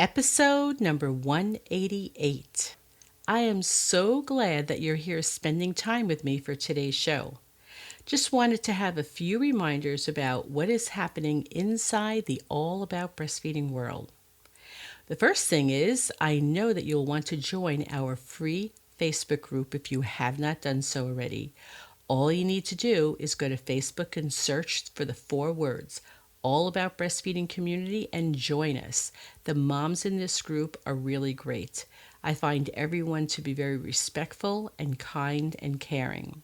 Episode number 188. I am so glad that you're here spending time with me for today's show. Just wanted to have a few reminders about what is happening inside the All About Breastfeeding world. The first thing is, I know that you'll want to join our free Facebook group if you have not done so already. All you need to do is go to Facebook and search for the 4 words, All About Breastfeeding Community, and join us. The moms in this group are really great. I find everyone to be very respectful and kind and caring.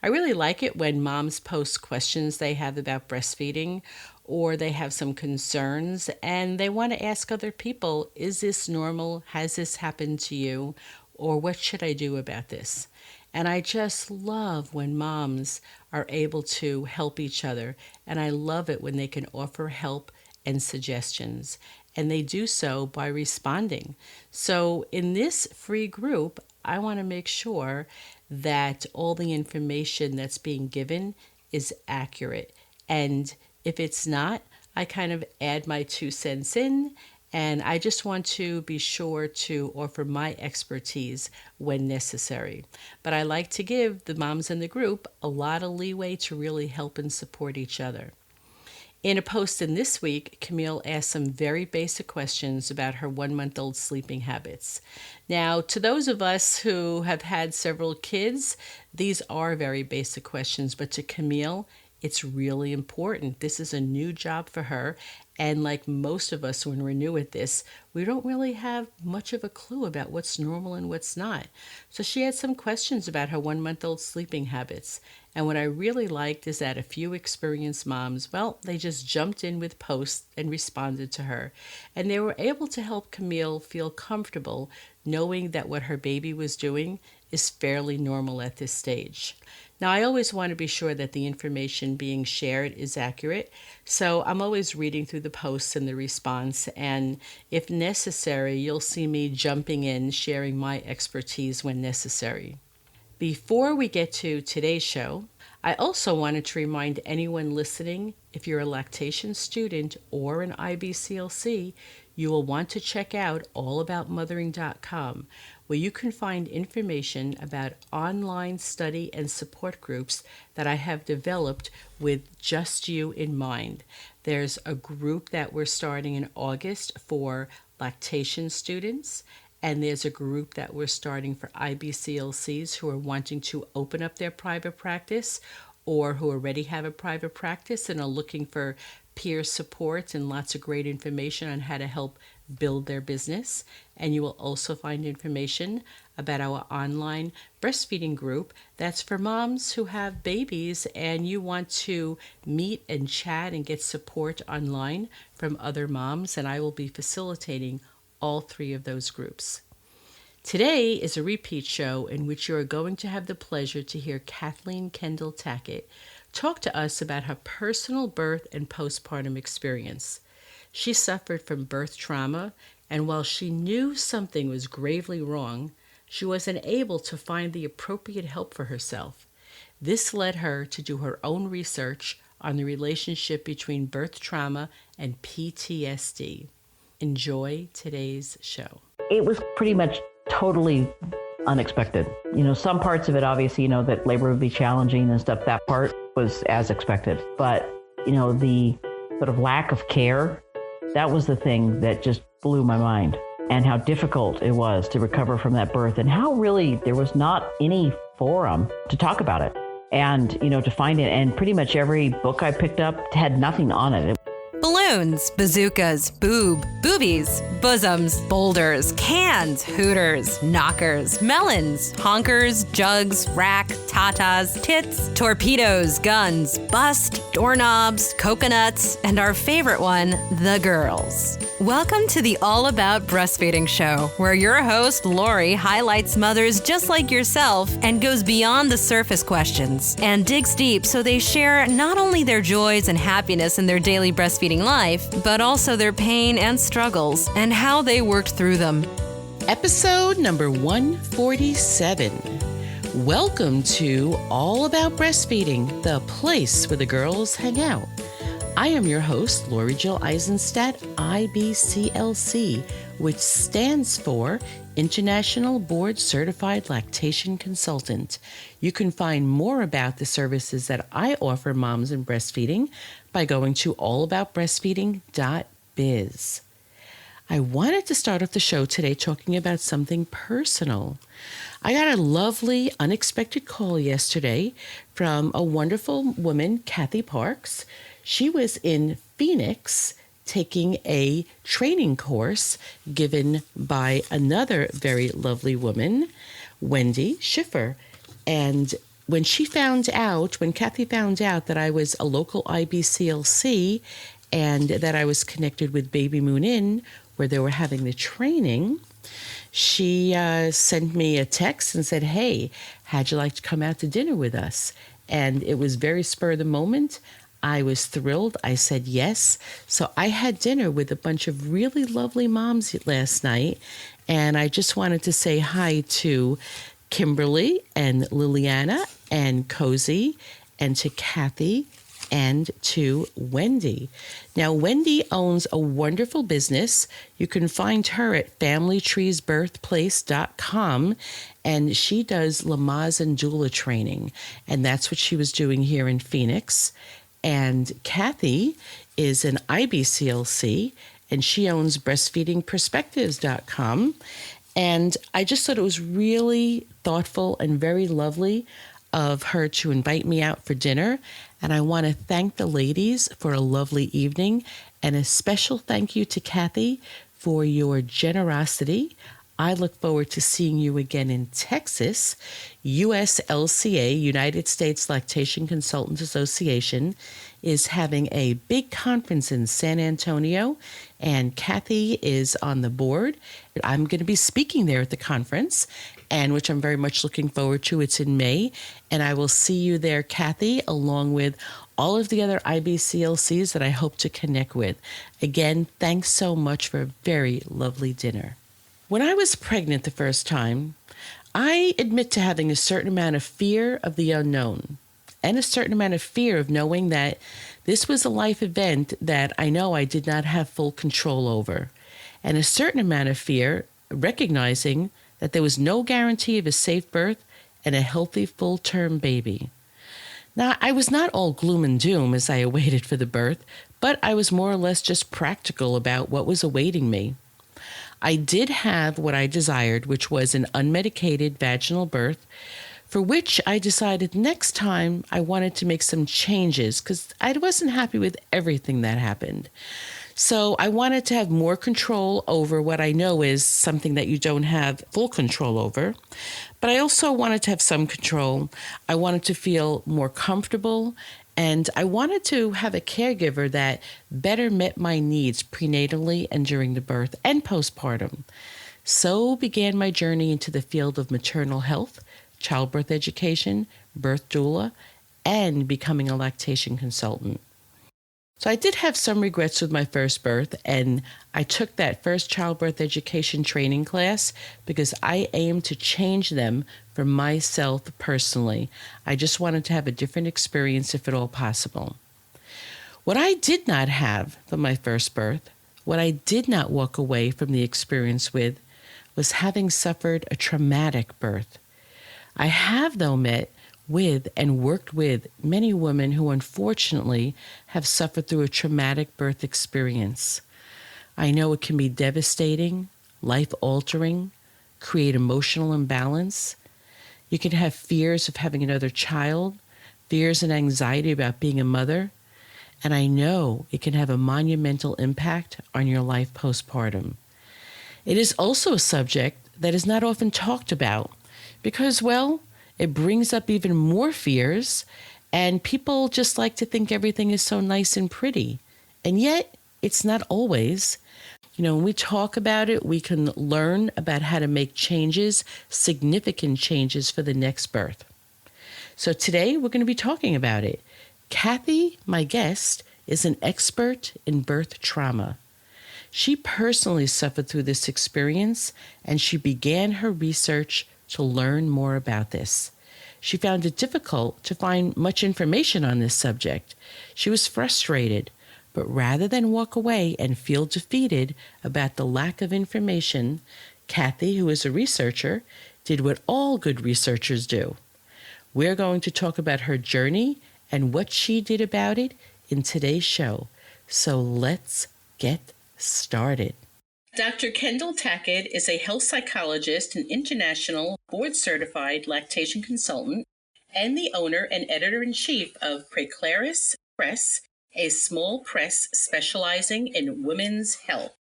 I really like it when moms post questions they have about breastfeeding, or they have some concerns and they want to ask other people, is this normal? Has this happened to you? Or what should I do about this? And I just love when moms are able to help each other. And I love it when they can offer help and suggestions. And they do so by responding. So in this free group, I want to make sure that all the information that's being given is accurate. And if it's not, I kind of add my 2 cents in. And I just want to be sure to offer my expertise when necessary. But I like to give the moms in the group a lot of leeway to really help and support each other. In a post in this week, Camille asked some very basic questions about her 1-month-old sleeping habits. Now, to those of us who have had several kids, these are very basic questions, but to Camille, it's really important. This is a new job for her. And like most of us when we're new at this, we don't really have much of a clue about what's normal and what's not. So she had some questions about her 1-month-old sleeping habits. And what I really liked is that a few experienced moms, they just jumped in with posts and responded to her. And they were able to help Camille feel comfortable knowing that what her baby was doing is fairly normal at this stage. Now, I always want to be sure that the information being shared is accurate, so I'm always reading through the posts and the response, and if necessary, you'll see me jumping in, sharing my expertise when necessary. Before we get to today's show, I also wanted to remind anyone listening, if you're a lactation student or an IBCLC, you will want to check out allaboutmothering.com, where you can find information about online study and support groups that I have developed with just you in mind. There's a group that we're starting in August for lactation students, and there's a group that we're starting for IBCLCs who are wanting to open up their private practice or who already have a private practice and are looking for peer support and lots of great information on how to help build their business. And you will also find information about our online breastfeeding group that's for moms who have babies and you want to meet and chat and get support online from other moms, and I will be facilitating all 3 of those groups. Today is a repeat show in which you are going to have the pleasure to hear Kathleen Kendall-Tackett talk to us about her personal birth and postpartum experience. She suffered from birth trauma, and while she knew something was gravely wrong, she wasn't able to find the appropriate help for herself. This led her to do her own research on the relationship between birth trauma and PTSD. Enjoy today's show. It was pretty much totally unexpected. Some parts of it, obviously, that labor would be challenging and stuff. That part was as expected. But, the sort of lack of care, that was the thing that just blew my mind. And how difficult it was to recover from that birth and how really there was not any forum to talk about it. And, to find it. And pretty much every book I picked up had nothing on it. Balloons, bazookas, boobies, bosoms, boulders, cans, hooters, knockers, melons, honkers, jugs, rack, tatas, tits, torpedoes, guns, bust, doorknobs, coconuts, and our favorite one, the girls. Welcome to the All About Breastfeeding show, where your host, Lori, highlights mothers just like yourself and goes beyond the surface questions and digs deep so they share not only their joys and happiness in their daily breastfeeding life, but also their pain and struggles and how they worked through them. Episode number 147. Welcome to All About Breastfeeding, the place where the girls hang out. I am your host, Lori Jill Eisenstadt, IBCLC, which stands for International Board Certified Lactation Consultant. You can find more about the services that I offer moms in breastfeeding by going to allaboutbreastfeeding.biz. I wanted to start off the show today talking about something personal. I got a lovely, unexpected call yesterday from a wonderful woman, Kathy Parks. She was in Phoenix taking a training course given by another very lovely woman, Wendy Schiffer. And when Kathy found out that I was a local IBCLC and that I was connected with Baby Moon Inn, where they were having the training, she sent me a text and said, "Hey, how'd you like to come out to dinner with us?" And it was very spur of the moment. I was thrilled. I said yes. So I had dinner with a bunch of really lovely moms last night. And I just wanted to say hi to Kimberly and Liliana and Cozy and to Kathy and to Wendy. Now, Wendy owns a wonderful business. You can find her at familytreesbirthplace.com, and she does Lamaze and doula training, and that's what she was doing here in Phoenix. And Kathy is an IBCLC, and she owns breastfeedingperspectives.com. And I just thought it was really thoughtful and very lovely of her to invite me out for dinner. And I want to thank the ladies for a lovely evening, and a special thank you to Kathy for your generosity. I look forward to seeing you again in Texas. USLCA, United States Lactation Consultants Association, is having a big conference in San Antonio, and Kathy is on the board. I'm going to be speaking there at the conference, and which I'm very much looking forward to. It's in May, and I will see you there, Kathy, along with all of the other IBCLCs that I hope to connect with. Again, thanks so much for a very lovely dinner. When I was pregnant the first time, I admit to having a certain amount of fear of the unknown and a certain amount of fear of knowing that this was a life event that I know I did not have full control over, and a certain amount of fear recognizing that there was no guarantee of a safe birth and a healthy full-term baby. Now, I was not all gloom and doom as I awaited for the birth, but I was more or less just practical about what was awaiting me. I did have what I desired, which was an unmedicated vaginal birth, for which I decided next time I wanted to make some changes because I wasn't happy with everything that happened. So I wanted to have more control over what I know is something that you don't have full control over. But I also wanted to have some control. I wanted to feel more comfortable, and I wanted to have a caregiver that better met my needs prenatally and during the birth and postpartum. So began my journey into the field of maternal health, childbirth education, birth doula, and becoming a lactation consultant. So I did have some regrets with my first birth, and I took that first childbirth education training class because I aimed to change them for myself personally. I just wanted to have a different experience if at all possible. What I did not have from my first birth, what I did not walk away from the experience with, was having suffered a traumatic birth. I have, though, met with and worked with many women who unfortunately have suffered through a traumatic birth experience. I know it can be devastating, life-altering, create emotional imbalance. You can have fears of having another child, fears and anxiety about being a mother, and I know it can have a monumental impact on your life postpartum. It is also a subject that is not often talked about because, well, it brings up even more fears, and people just like to think everything is so nice and pretty. And yet, it's not always. You know, when we talk about it, we can learn about how to make changes, significant changes for the next birth. So today, we're going to be talking about it. Kathy, my guest, is an expert in birth trauma. She personally suffered through this experience, and she began her research to learn more about this. She found it difficult to find much information on this subject. She was frustrated. But rather than walk away and feel defeated about the lack of information, Kathy, who is a researcher, did what all good researchers do. We're going to talk about her journey and what she did about it in today's show. So let's get started. Dr. Kendall-Tackett is a health psychologist and international board-certified lactation consultant and the owner and editor-in-chief of Preclaris Press, a small press specializing in women's health.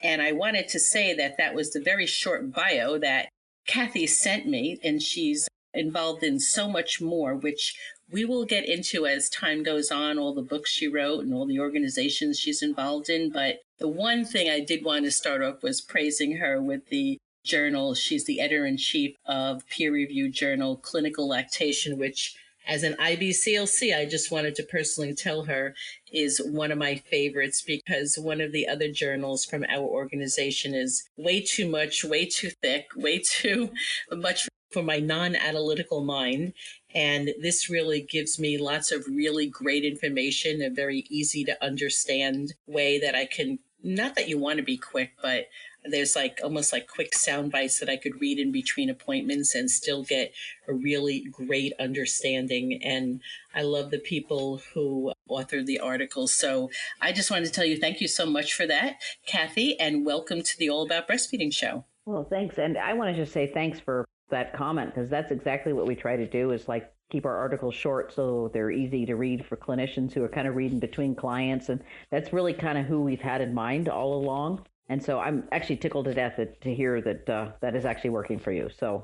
And I wanted to say that was the very short bio that Kathy sent me, and she's involved in so much more, which we will get into as time goes on, all the books she wrote and all the organizations she's involved in. But the one thing I did want to start off was praising her with the journal. She's the editor-in-chief of peer-reviewed journal Clinical Lactation, which as an IBCLC, I just wanted to personally tell her is one of my favorites, because one of the other journals from our organization is way too much, way too thick, way too much for my non-analytical mind. And this really gives me lots of really great information, a very easy to understand way that I can, not that you want to be quick, but there's almost like quick sound bites that I could read in between appointments and still get a really great understanding. And I love the people who authored the articles. So I just wanted to tell you thank you so much for that, Kathy, and welcome to the All About Breastfeeding show. Well, thanks. And I want to just say thanks for that comment, because that's exactly what we try to do, is keep our articles short so they're easy to read for clinicians who are kind of reading between clients. And that's really kind of who we've had in mind all along. And so I'm actually tickled to death to hear that that is actually working for you. So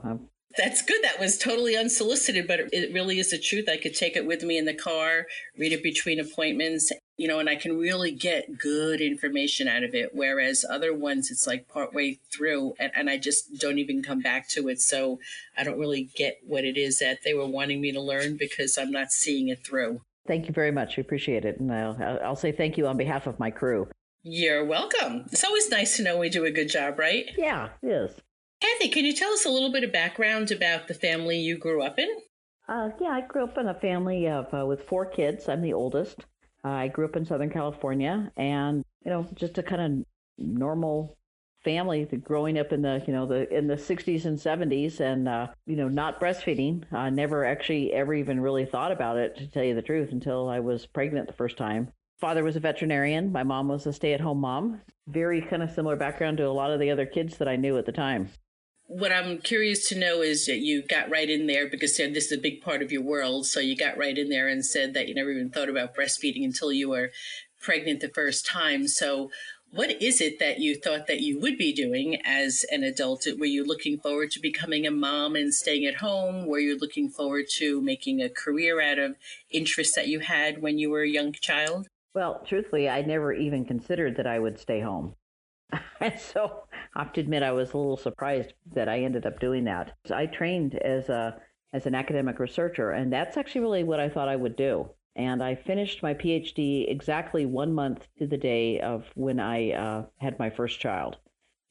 that's good. That was totally unsolicited, but it really is the truth. I could take it with me in the car, read it between appointments, and I can really get good information out of it. Whereas other ones, it's like partway through and I just don't even come back to it. So I don't really get what it is that they were wanting me to learn because I'm not seeing it through. Thank you very much. We appreciate it. And I'll say thank you on behalf of my crew. You're welcome. It's always nice to know we do a good job, right? Yeah, it is. Kathy, can you tell us a little bit of background about the family you grew up in? Yeah, I grew up in a family of with 4 kids. I'm the oldest. I grew up in Southern California, and just a kind of normal family. Growing up in the in the 60s and 70s, and not breastfeeding. I never actually ever even really thought about it, to tell you the truth, until I was pregnant the first time. Father was a veterinarian. My mom was a stay-at-home mom. Very kind of similar background to a lot of the other kids that I knew at the time. What I'm curious to know is that you got right in there, because this is a big part of your world. So you got right in there and said that you never even thought about breastfeeding until you were pregnant the first time. So what is it that you thought that you would be doing as an adult? Were you looking forward to becoming a mom and staying at home? Were you looking forward to making a career out of interests that you had when you were a young child? Well, truthfully, I never even considered that I would stay home. And so I have to admit, I was a little surprised that I ended up doing that. I trained as an academic researcher, and that's actually really what I thought I would do. And I finished my PhD exactly 1 month to the day of when I had my first child,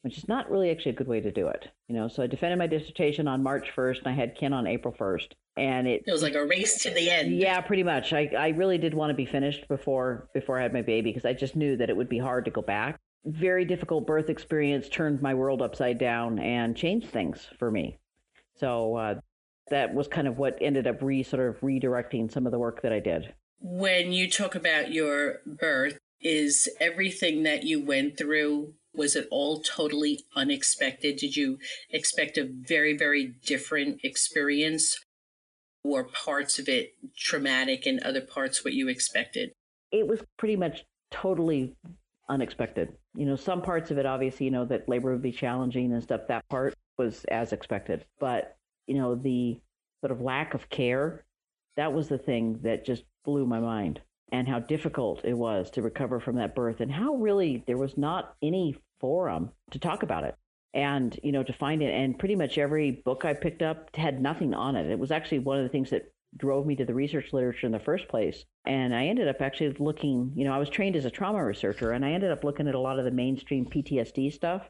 which is not really actually a good way to do it. So I defended my dissertation on March 1st, and I had Ken on April 1st. And it was like a race to the end. Yeah, pretty much. I really did want to be finished before I had my baby, because I just knew that it would be hard to go back. Very difficult birth experience turned my world upside down and changed things for me. So that was kind of what ended up sort of redirecting some of the work that I did. When you talk about your birth, is everything that you went through, was it all totally unexpected? Did you expect a very, very different experience? Or parts of it traumatic and other parts what you expected? It was pretty much totally unexpected. Some parts of it, obviously, that labor would be challenging and stuff, that part was as expected. But, the sort of lack of care, that was the thing that just blew my mind, and how difficult it was to recover from that birth, and how really there was not any forum to talk about it. And, to find it, and pretty much every book I picked up had nothing on it. It was actually one of the things that drove me to the research literature in the first place. And I ended up actually looking, I was trained as a trauma researcher, and I ended up looking at a lot of the mainstream PTSD stuff,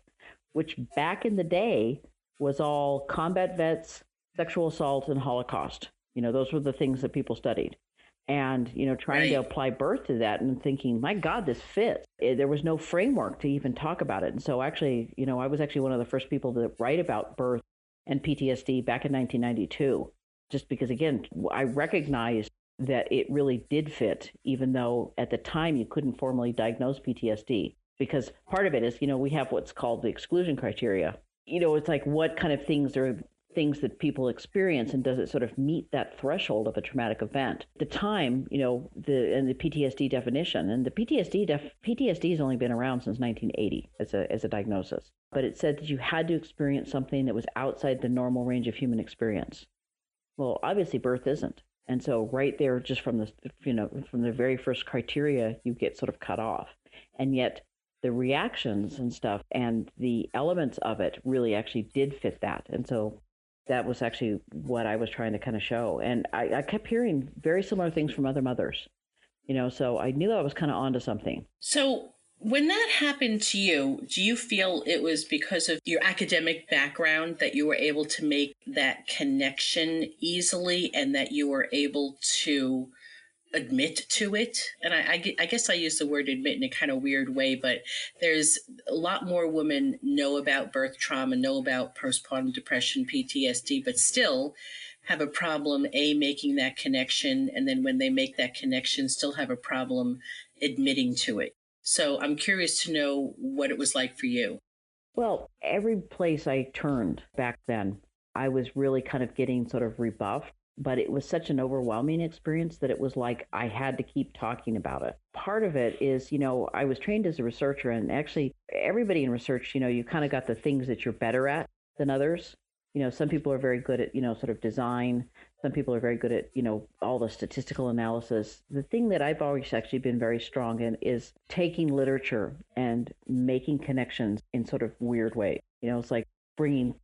which back in the day was all combat vets, sexual assault, and Holocaust. Those were the things that people studied. and, trying to apply birth to that and thinking, my God, this fits. There was no framework to even talk about it. And so actually, I was actually one of the first people to write about birth and PTSD back in 1992, just because, again, I recognized that it really did fit, even though at the time you couldn't formally diagnose PTSD. Because part of it is, we have what's called the exclusion criteria. It's like, what kind of things are things that people experience, and does it sort of meet that threshold of a traumatic event? At the time, the PTSD definition, and the PTSD has only been around since 1980 as a diagnosis, but it said that you had to experience something that was outside the normal range of human experience. Well, obviously birth isn't. And so right there, just from the very first criteria, you get sort of cut off. And yet the reactions and stuff and the elements of it really actually did fit that. And so that was actually what I was trying to kind of show. And I kept hearing very similar things from other mothers, so I knew I was kind of onto something. So when that happened to you, do you feel it was because of your academic background that you were able to make that connection easily and that you were able to admit to it? And I guess I use the word admit in a kind of weird way, but there's a lot more women know about birth trauma, know about postpartum depression, PTSD, but still have a problem, making that connection. And then when they make that connection, still have a problem admitting to it. So I'm curious to know what it was like for you. Well, every place I turned back then, I was really kind of getting sort of rebuffed. But it was such an overwhelming experience that it was like I had to keep talking about it. Part of it is, I was trained as a researcher, and actually everybody in research, you kind of got the things that you're better at than others. Some people are very good at, sort of design. Some people are very good at, all the statistical analysis. The thing that I've always actually been very strong in is taking literature and making connections in sort of weird ways. It's like bringing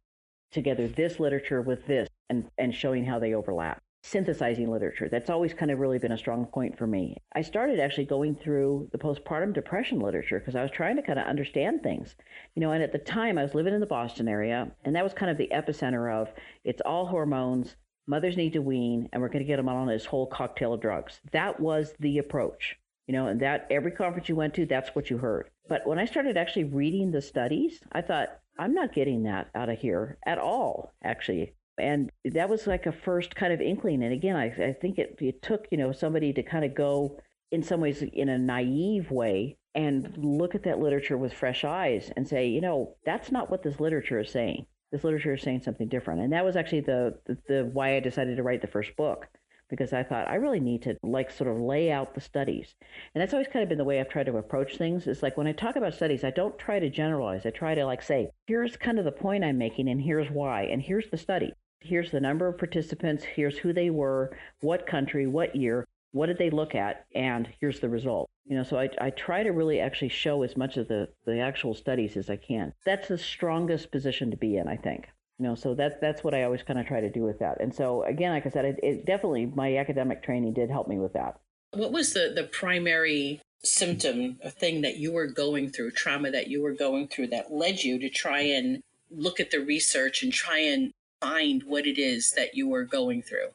together this literature with this and showing how they overlap. Synthesizing literature. That's always kind of really been a strong point for me. I started actually going through the postpartum depression literature because I was trying to kind of understand things. And at the time I was living in the Boston area, and that was kind of the epicenter of it's all hormones, mothers need to wean, and we're going to get them on this whole cocktail of drugs. That was the approach. And that every conference you went to, that's what you heard. But when I started actually reading the studies, I thought, I'm not getting that out of here at all, actually. And that was like a first kind of inkling. And again, I think it took, somebody to kind of go in some ways in a naive way and look at that literature with fresh eyes and say, that's not what this literature is saying. This literature is saying something different. And that was actually the why I decided to write the first book, because I thought I really need to sort of lay out the studies. And that's always kind of been the way I've tried to approach things. It's like when I talk about studies, I don't try to generalize. I try to say, here's kind of the point I'm making, and here's why, and here's the study. Here's the number of participants, here's who they were, what country, what year, what did they look at, and here's the result. So I try to really actually show as much of the actual studies as I can. That's the strongest position to be in, I think. So that's what I always kind of try to do with that. And so again, like I said, it definitely, my academic training did help me with that. What was the primary symptom, a thing that you were going through, trauma that you were going through that led you to try and look at the research and try and find what it is that you were going through?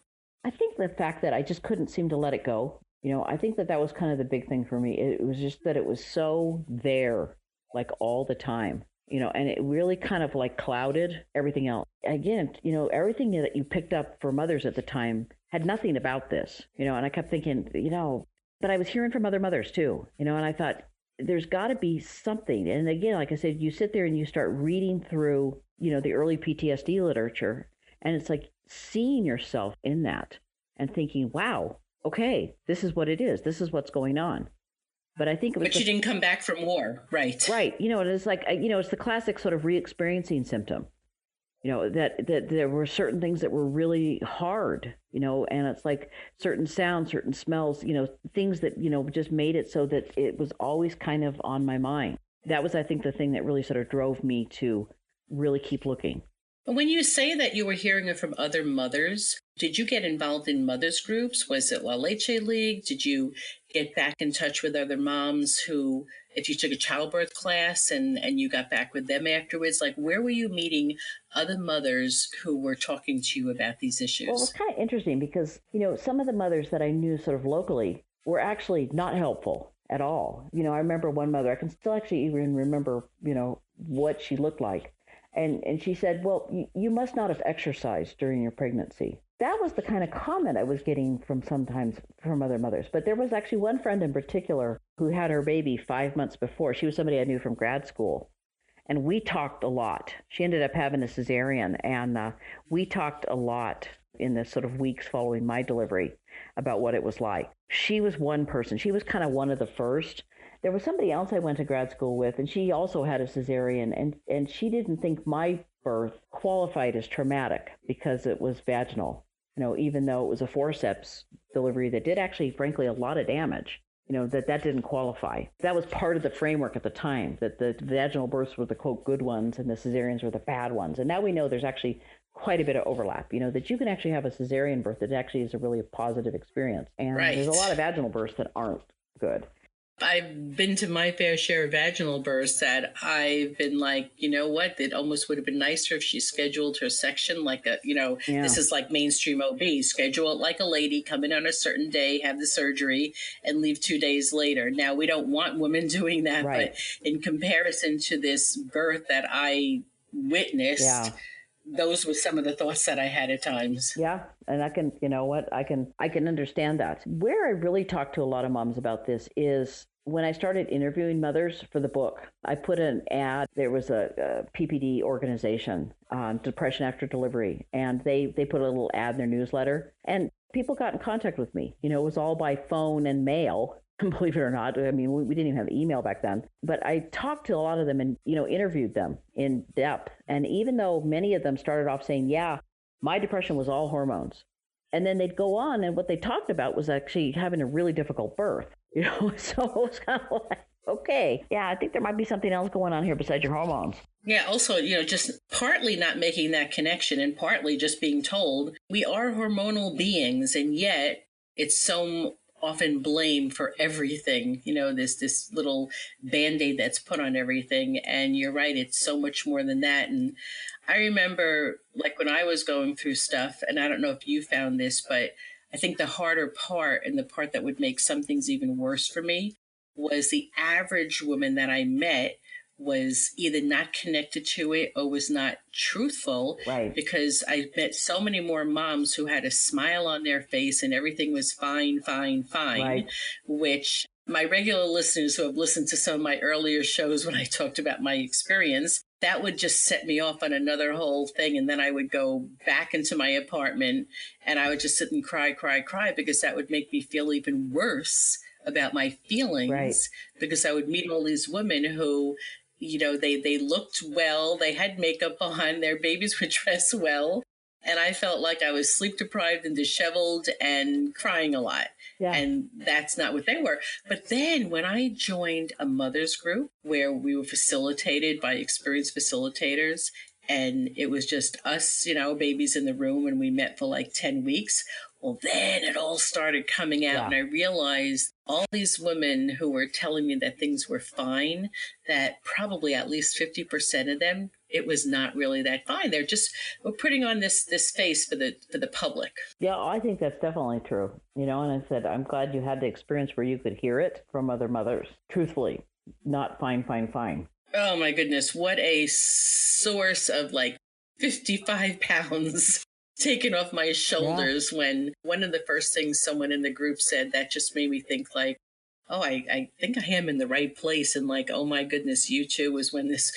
I think the fact that I just couldn't seem to let it go. I think that was kind of the big thing for me. It was just that it was so there, all the time, and it really kind of clouded everything else. Again, everything that you picked up for mothers at the time had nothing about this, and I kept thinking, but I was hearing from other mothers too, and I thought, there's got to be something. And again, like I said, you sit there and you start reading through, the early PTSD literature, and it's like seeing yourself in that and thinking, wow, okay, this is what it is. This is what's going on. But I think it was But you didn't come back from war, right? Right. And it's like, it's the classic sort of re-experiencing symptom. That there were certain things that were really hard, and it's like certain sounds, certain smells, things that, just made it so that it was always kind of on my mind. That was, I think, the thing that really sort of drove me to really keep looking. When you say that you were hearing it from other mothers, did you get involved in mothers groups? Was it La Leche League? Did you get back in touch with other moms who, if you took a childbirth class and you got back with them afterwards, like where were you meeting other mothers who were talking to you about these Well, it was issues? kind of interesting because, some of the mothers that I knew sort of locally were actually not helpful at all. I remember one mother, I can still actually even remember, what she looked like. And she said, well, you must not have exercised during your pregnancy. That was the kind of comment I was getting from sometimes from other mothers. But there was actually one friend in particular who had her baby 5 months before. She was somebody I knew from grad school. And we talked a lot. She ended up having a cesarean, and we talked a lot in the sort of weeks following my delivery about what it was like. She was one person. She was kind of one of the first. There was somebody else I went to grad school with, and she also had a cesarean, and she didn't think my birth qualified as traumatic because it was vaginal, even though it was a forceps delivery that did actually, frankly, a lot of damage. That didn't qualify. That was part of the framework at the time, that the vaginal births were the, quote, good ones and the cesareans were the bad ones. And now we know there's actually quite a bit of overlap, that you can actually have a cesarean birth that actually is a really positive experience. And there's a lot of vaginal births that aren't good. I've been to my fair share of vaginal births that I've been like, you know what, it almost would have been nicer if she scheduled her section like this is like mainstream OB, schedule it like a lady, come in on a certain day, have the surgery, and leave 2 days later. Now, we don't want women doing that, right. But in comparison to this birth that I witnessed, those were some of the thoughts that I had at times. Yeah. And I can, I can understand that. Where I really talk to a lot of moms about this is when I started interviewing mothers for the book. I put an ad. There was a PPD organization on depression after delivery, and they put a little ad in their newsletter, and people got in contact with me. It was all by phone and mail. Believe it or not, I mean, we didn't even have email back then. But I talked to a lot of them and, interviewed them in depth. And even though many of them started off saying, yeah, my depression was all hormones. And then they'd go on, and what they talked about was actually having a really difficult birth. So it was kind of like, okay, yeah, I think there might be something else going on here besides your hormones. Yeah, also, just partly not making that connection and partly just being told we are hormonal beings, and yet it's so often blamed for everything, this little Band-Aid that's put on everything. And you're right, it's so much more than that. And I remember like when I was going through stuff, and I don't know if you found this, but I think the harder part and the part that would make some things even worse for me was the average woman that I met was either not connected to it or was not truthful. Right. Because I met so many more moms who had a smile on their face and everything was fine, Right. which my regular listeners who have listened to some of my earlier shows when I talked about my experience, that would just set me off on another whole thing. And then I would go back into my apartment and I would just sit and cry, because that would make me feel even worse about my feelings. Right. Because I would meet all these women who, they looked well, they had makeup on, their babies were dressed well. And I felt like I was sleep deprived and disheveled and crying a lot. Yeah. And that's not what they were. But then when I joined a mother's group where we were facilitated by experienced facilitators, and it was just us, babies in the room, and we met for like 10 weeks. Well, then it all started coming out, and I realized all these women who were telling me that things were fine, that probably at least 50% of them, it was not really that fine. We're putting on this face for the public. Yeah, I think that's definitely true. And I said, I'm glad you had the experience where you could hear it from other mothers, truthfully, not fine. Oh my goodness, what a source of like 55 pounds taken off my shoulders when one of the first things someone in the group said that just made me think like, oh, I think I am in the right place. And like, oh my goodness, you too, was when this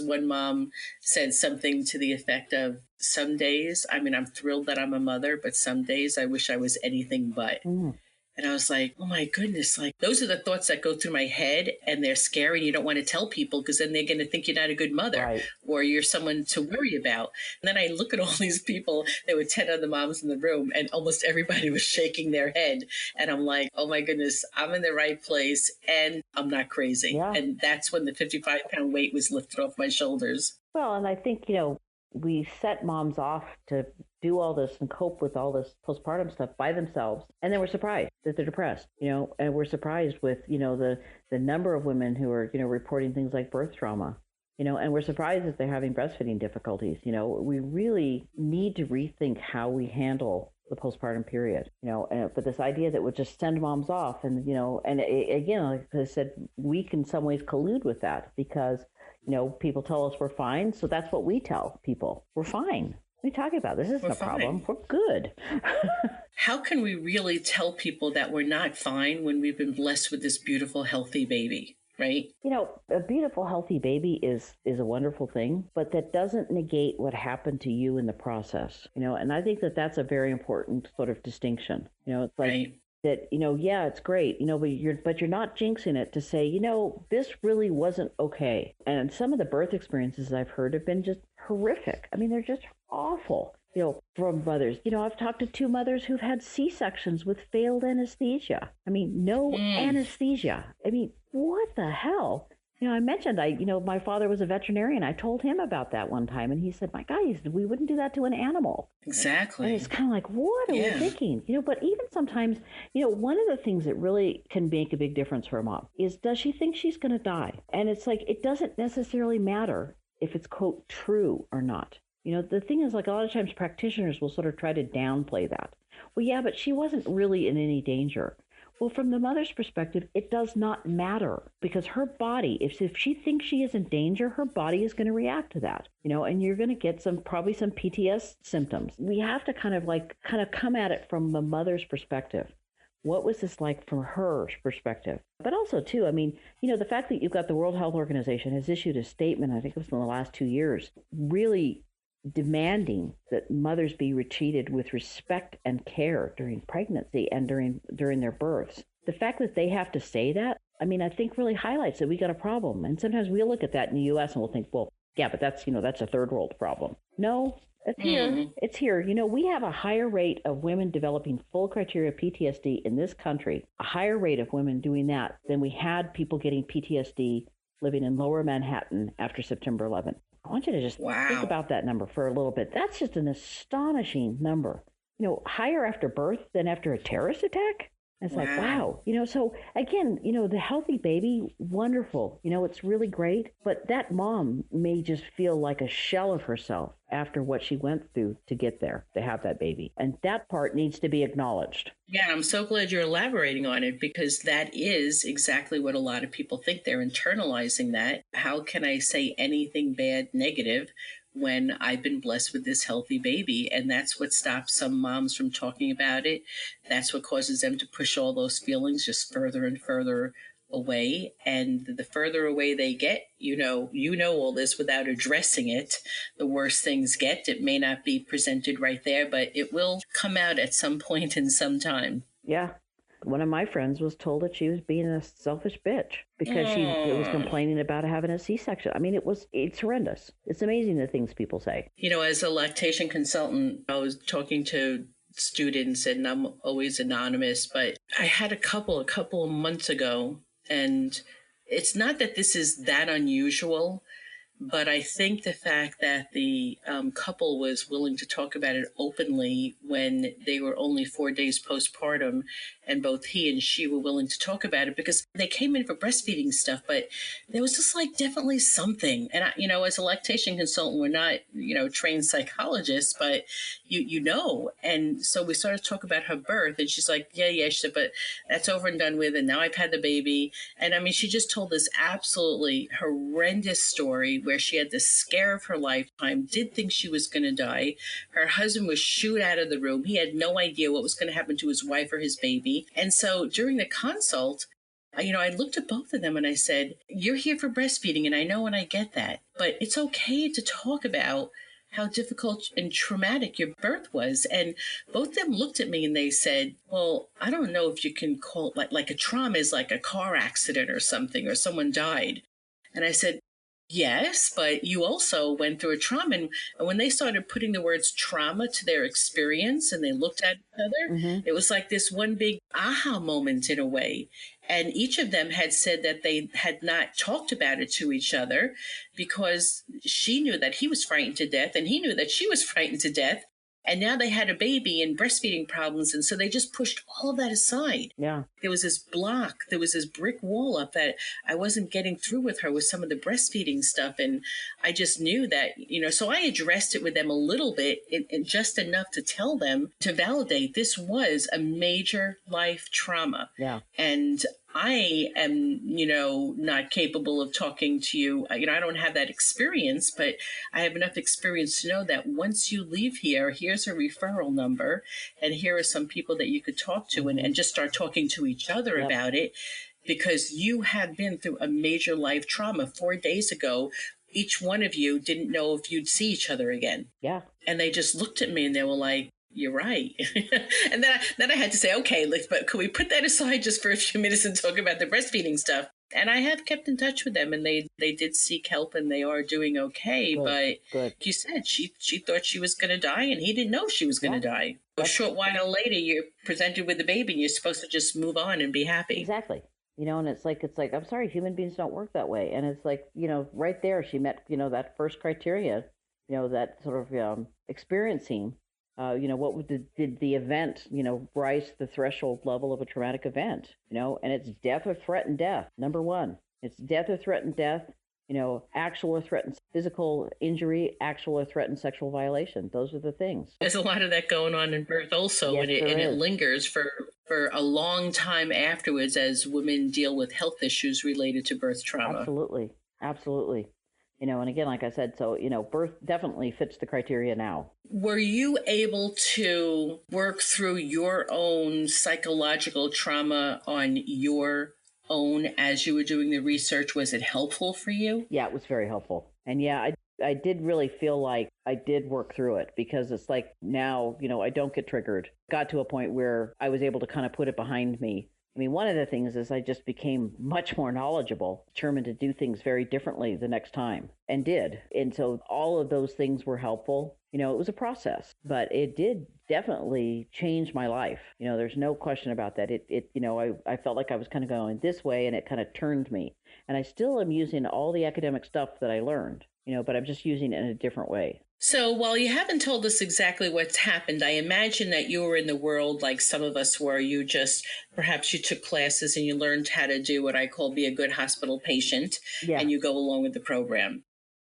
one mom said something to the effect of, some days, I mean, I'm thrilled that I'm a mother, but some days I wish I was anything but. And I was like, oh my goodness, like those are the thoughts that go through my head, and they're scary. And you don't want to tell people because then they're going to think you're not a good mother or you're someone to worry about. And then I look at all these people, there were 10 other moms in the room and almost everybody was shaking their head. And I'm like, oh my goodness, I'm in the right place and I'm not crazy. Yeah. And that's when the 55-pound weight was lifted off my shoulders. Well, and I think, we set moms off to do all this and cope with all this postpartum stuff by themselves. And then we're surprised that they're depressed, and we're surprised with, the number of women who are, reporting things like birth trauma, and we're surprised that they're having breastfeeding difficulties. We really need to rethink how we handle the postpartum period, but this idea that would just send moms off and, again, like I said, we can in some ways collude with that because, people tell us we're fine. So that's what we tell people. We're fine. What are you talking about? This isn't a problem. We're good. How can we really tell people that we're not fine when we've been blessed with this beautiful, healthy baby? Right? A beautiful, healthy baby is a wonderful thing, but that doesn't negate what happened to you in the process, and I think that that's a very important sort of distinction. It's like right. That, yeah, it's great, but you're not jinxing it to say, this really wasn't okay. And some of the birth experiences I've heard have been just horrific. I mean, they're just awful. From mothers. I've talked to 2 mothers who've had C-sections with failed anesthesia. I mean, no anesthesia. I mean, what the hell? I mentioned, my father was a veterinarian. I told him about that one time, and he said, my God, we wouldn't do that to an animal. Exactly. And it's kind of like, what are we thinking? But even sometimes, one of the things that really can make a big difference for a mom is, does she think she's going to die? And it's like, it doesn't necessarily matter if it's, quote, true or not. The thing is, like, a lot of times practitioners will sort of try to downplay that. Well, yeah, but she wasn't really in any danger. Well, from the mother's perspective, it does not matter because her body, if she thinks she is in danger, her body is going to react to that, and you're going to get probably some PTS symptoms. We have to kind of come at it from the mother's perspective. What was this like from her perspective? But also, too, I mean, the fact that you've got the World Health Organization has issued a statement, I think it was in the last 2 years, really demanding that mothers be treated with respect and care during pregnancy and during their births. The fact that they have to say that, I mean, I think really highlights that we got a problem. And sometimes we'll look at that in the U.S. and we'll think, well, yeah, but that's a third world problem. No, it's here. It's here. We have a higher rate of women developing full criteria PTSD in this country, a higher rate of women doing that than we had people getting PTSD living in lower Manhattan after September 11th. I want you to just think about that number for a little bit. That's just an astonishing number. Higher after birth than after a terrorist attack. It's like, wow. So again, the healthy baby, wonderful. It's really great. But that mom may just feel like a shell of herself after what she went through to get there, to have that baby. And that part needs to be acknowledged. Yeah, I'm so glad you're elaborating on it because that is exactly what a lot of people think. They're internalizing that. How can I say anything bad, negative, when I've been blessed with this healthy baby? And that's what stops some moms from talking about it. That's what causes them to push all those feelings just further and further away. And the further away they get, all this without addressing it, the worse things get. It may not be presented right there, but it will come out at some point in some time. Yeah. One of my friends was told that she was being a selfish bitch because she was complaining about having a C-section. I mean, it's horrendous. It's amazing the things people say. As a lactation consultant, I was talking to students, and I'm always anonymous, but I had a couple of months ago, and it's not that this is that unusual, but I think the fact that the couple was willing to talk about it openly when they were only 4 days postpartum, and both he and she were willing to talk about it because they came in for breastfeeding stuff, but there was just like definitely something. And, as a lactation consultant, we're not, trained psychologists, but and so we started to talk about her birth, and she's like, yeah, she said, but that's over and done with. And now I've had the baby. And I mean, she just told this absolutely horrendous story where she had the scare of her lifetime, did think she was going to die. Her husband was shooed out of the room. He had no idea what was going to happen to his wife or his baby. And so during the consult, I looked at both of them and I said, you're here for breastfeeding, and I know and I get that, but it's okay to talk about how difficult and traumatic your birth was. And both of them looked at me and they said, well, I don't know if you can call it like a trauma is like a car accident or something, or someone died. And I said, Yes, but you also went through a trauma. And when they started putting the words trauma to their experience and they looked at each other, Mm-hmm. it was like this one big aha moment in a way. And each of them had said that they had not talked about it to each other because she knew that he was frightened to death and he knew that she was frightened to death. And now they had a baby and breastfeeding problems. And so they just pushed all of that aside. Yeah. There was this block, there was this brick wall up that I wasn't getting through with her with some of the breastfeeding stuff. And I just knew that, so I addressed it with them a little bit, and just enough to tell them to validate this was a major life trauma. Yeah. And I am, not capable of talking to you. I don't have that experience, but I have enough experience to know that once you leave here, here's a referral number, and here are some people that you could talk to and just start talking to each other about it, because you have been through a major life trauma. 4 days ago, each one of you didn't know if you'd see each other again. Yeah. And they just looked at me and they were like, you're right. And then I had to say, okay, but could we put that aside just for a few minutes and talk about the breastfeeding stuff? And I have kept in touch with them, and they did seek help, and they are doing okay. Good. But Good. you said she thought she was going to die, and he didn't know she was going to die. A short while later, you're presented with a baby, and you're supposed to just move on and be happy. Exactly. And it's like, I'm sorry, human beings don't work that way. And it's like, right there, she met, that first criteria, that sort of experiencing. Did the event, rise to the threshold level of a traumatic event, and it's death or threatened death. Number one, it's death or threatened death, actual or threatened physical injury, actual or threatened sexual violation. Those are the things. There's a lot of that going on in birth also, Yes, and it lingers for a long time afterwards as women deal with health issues related to birth trauma. Absolutely. Absolutely. And again, like I said, so, birth definitely fits the criteria now. Were you able to work through your own psychological trauma on your own as you were doing the research? Was it helpful for you? Yeah, it was very helpful. And yeah, I did really feel like I did work through it, because it's like now, I don't get triggered. Got to a point where I was able to kind of put it behind me. I mean, one of the things is I just became much more knowledgeable, determined to do things very differently the next time, and did. And so all of those things were helpful. It was a process, but it did definitely change my life. There's no question about that. I felt like I was kind of going this way, and it kind of turned me. And I still am using all the academic stuff that I learned, but I'm just using it in a different way. So while you haven't told us exactly what's happened, I imagine that you were in the world like some of us were. Perhaps you took classes and you learned how to do what I call be a good hospital patient, and you go along with the program.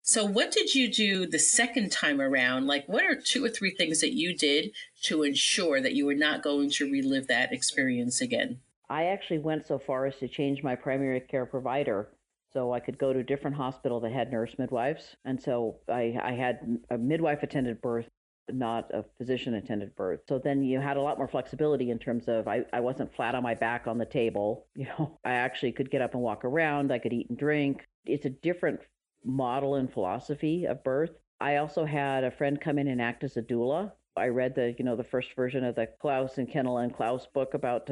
So what did you do the second time around? Like, what are 2 or 3 things that you did to ensure that you were not going to relive that experience again? I actually went so far as to change my primary care provider so I could go to a different hospital that had nurse midwives. And so I had a midwife-attended birth, not a physician-attended birth. So then you had a lot more flexibility in terms of I wasn't flat on my back on the table. I actually could get up and walk around. I could eat and drink. It's a different model and philosophy of birth. I also had a friend come in and act as a doula. I read the first version of the Klaus and Kendall and Klaus book about,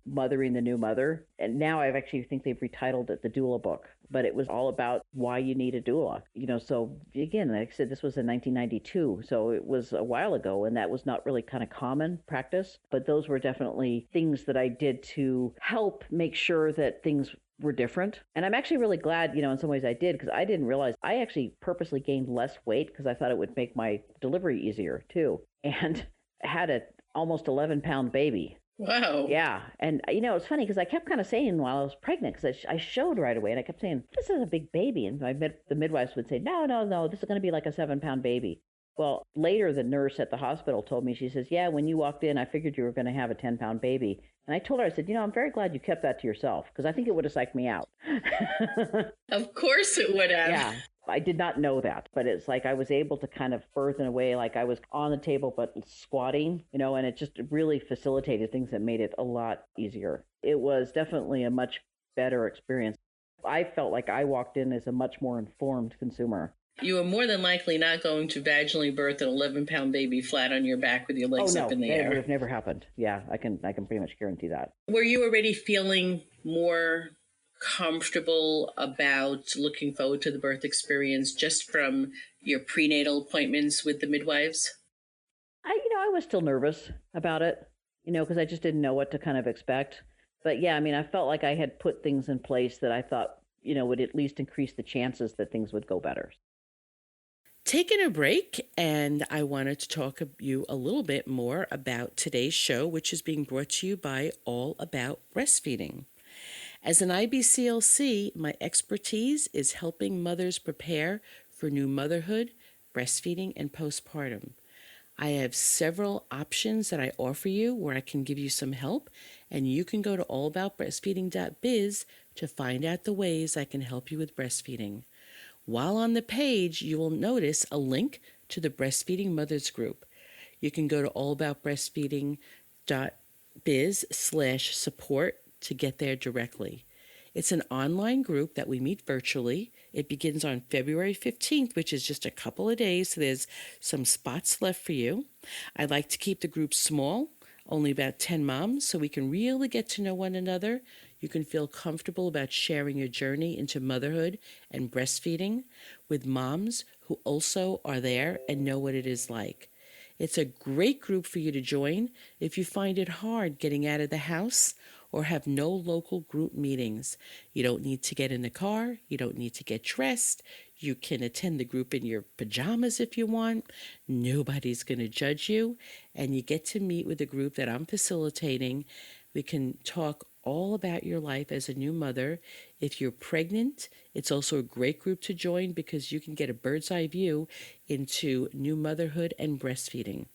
mothering the new mother. And now I actually think they've retitled it the doula book, but it was all about why you need a doula. So again, like I said, this was in 1992. So it was a while ago, and that was not really kind of common practice, but those were definitely things that I did to help make sure that things were different. And I'm actually really glad, in some ways I did, because I didn't realize I actually purposely gained less weight because I thought it would make my delivery easier too. And I had an almost 11-pound baby. Wow. Yeah. And, it's funny because I kept kind of saying while I was pregnant, because I showed right away, and I kept saying, this is a big baby. And the midwives would say, no, this is going to be like a 7-pound baby. Well, later the nurse at the hospital told me, she says, yeah, when you walked in, I figured you were going to have a 10-pound baby. And I told her, I said, I'm very glad you kept that to yourself, because I think it would have psyched me out. Of course it would have. Yeah. I did not know that, but it's like I was able to kind of birth in a way like I was on the table but squatting, and it just really facilitated things that made it a lot easier. It was definitely a much better experience. I felt like I walked in as a much more informed consumer. You were more than likely not going to vaginally birth an 11-pound baby flat on your back with your legs up in the air. That would have never happened. Yeah, I can pretty much guarantee that. Were you already feeling more comfortable about looking forward to the birth experience just from your prenatal appointments with the midwives? I was still nervous about it, because I just didn't know what to kind of expect. But yeah, I mean, I felt like I had put things in place that I thought, would at least increase the chances that things would go better. Taking a break, and I wanted to talk to you a little bit more about today's show, which is being brought to you by All About Breastfeeding. As an IBCLC, my expertise is helping mothers prepare for new motherhood, breastfeeding, and postpartum. I have several options that I offer you where I can give you some help, and you can go to allaboutbreastfeeding.biz to find out the ways I can help you with breastfeeding. While on the page, you will notice a link to the Breastfeeding Mothers Group. You can go to allaboutbreastfeeding.biz/support to get there directly. It's an online group that we meet virtually. It begins on February 15th, which is just a couple of days, so there's some spots left for you. I like to keep the group small, only about 10 moms, so we can really get to know one another. You can feel comfortable about sharing your journey into motherhood and breastfeeding with moms who also are there and know what it is like. It's a great group for you to join if you find it hard getting out of the house or have no local group meetings. You don't need to get in the car. You don't need to get dressed. You can attend the group in your pajamas if you want. Nobody's going to judge you. And you get to meet with a group that I'm facilitating. We can talk all about your life as a new mother. If you're pregnant, it's also a great group to join because you can get a bird's eye view into new motherhood and breastfeeding.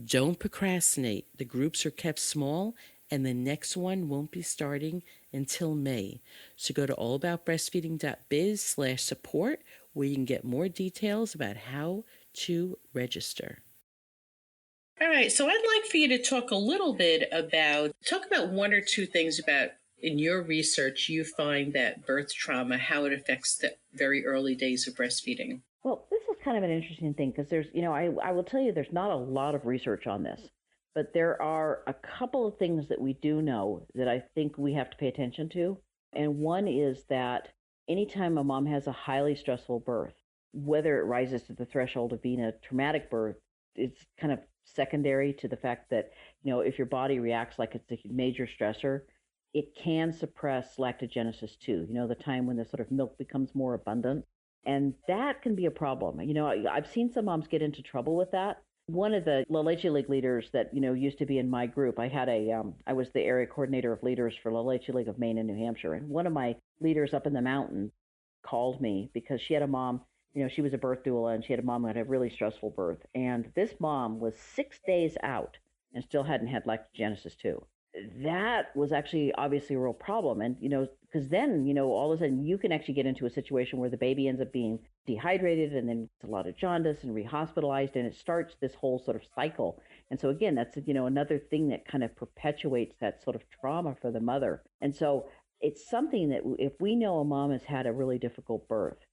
Don't procrastinate. The groups are kept small, and the next one won't be starting until May. So go to allaboutbreastfeeding.biz/support where you can get more details about how to register. All right, so I'd like for you to talk a little bit talk about one or two things about, in your research, you find that birth trauma, how it affects the very early days of breastfeeding. Well, this is kind of an interesting thing because there's, I will tell you there's not a lot of research on this, but there are a couple of things that we do know that I think we have to pay attention to. And one is that anytime a mom has a highly stressful birth, whether it rises to the threshold of being a traumatic birth, it's kind of secondary to the fact that, if your body reacts like it's a major stressor, it can suppress lactogenesis too, the time when the sort of milk becomes more abundant. And that can be a problem. I've seen some moms get into trouble with that. One of the La Leche League leaders that, used to be in my group, I was the area coordinator of leaders for La Leche League of Maine and New Hampshire. And one of my leaders up in the mountain called me because she had a mom, she was a birth doula and she had a mom who had a really stressful birth. And this mom was 6 days out and still hadn't had lactogenesis too. That was actually obviously a real problem. And, because then, all of a sudden you can actually get into a situation where the baby ends up being dehydrated and then it's a lot of jaundice and rehospitalized, and it starts this whole sort of cycle. And so again, that's, another thing that kind of perpetuates that sort of trauma for the mother. And so it's something that if we know a mom has had a really difficult birth,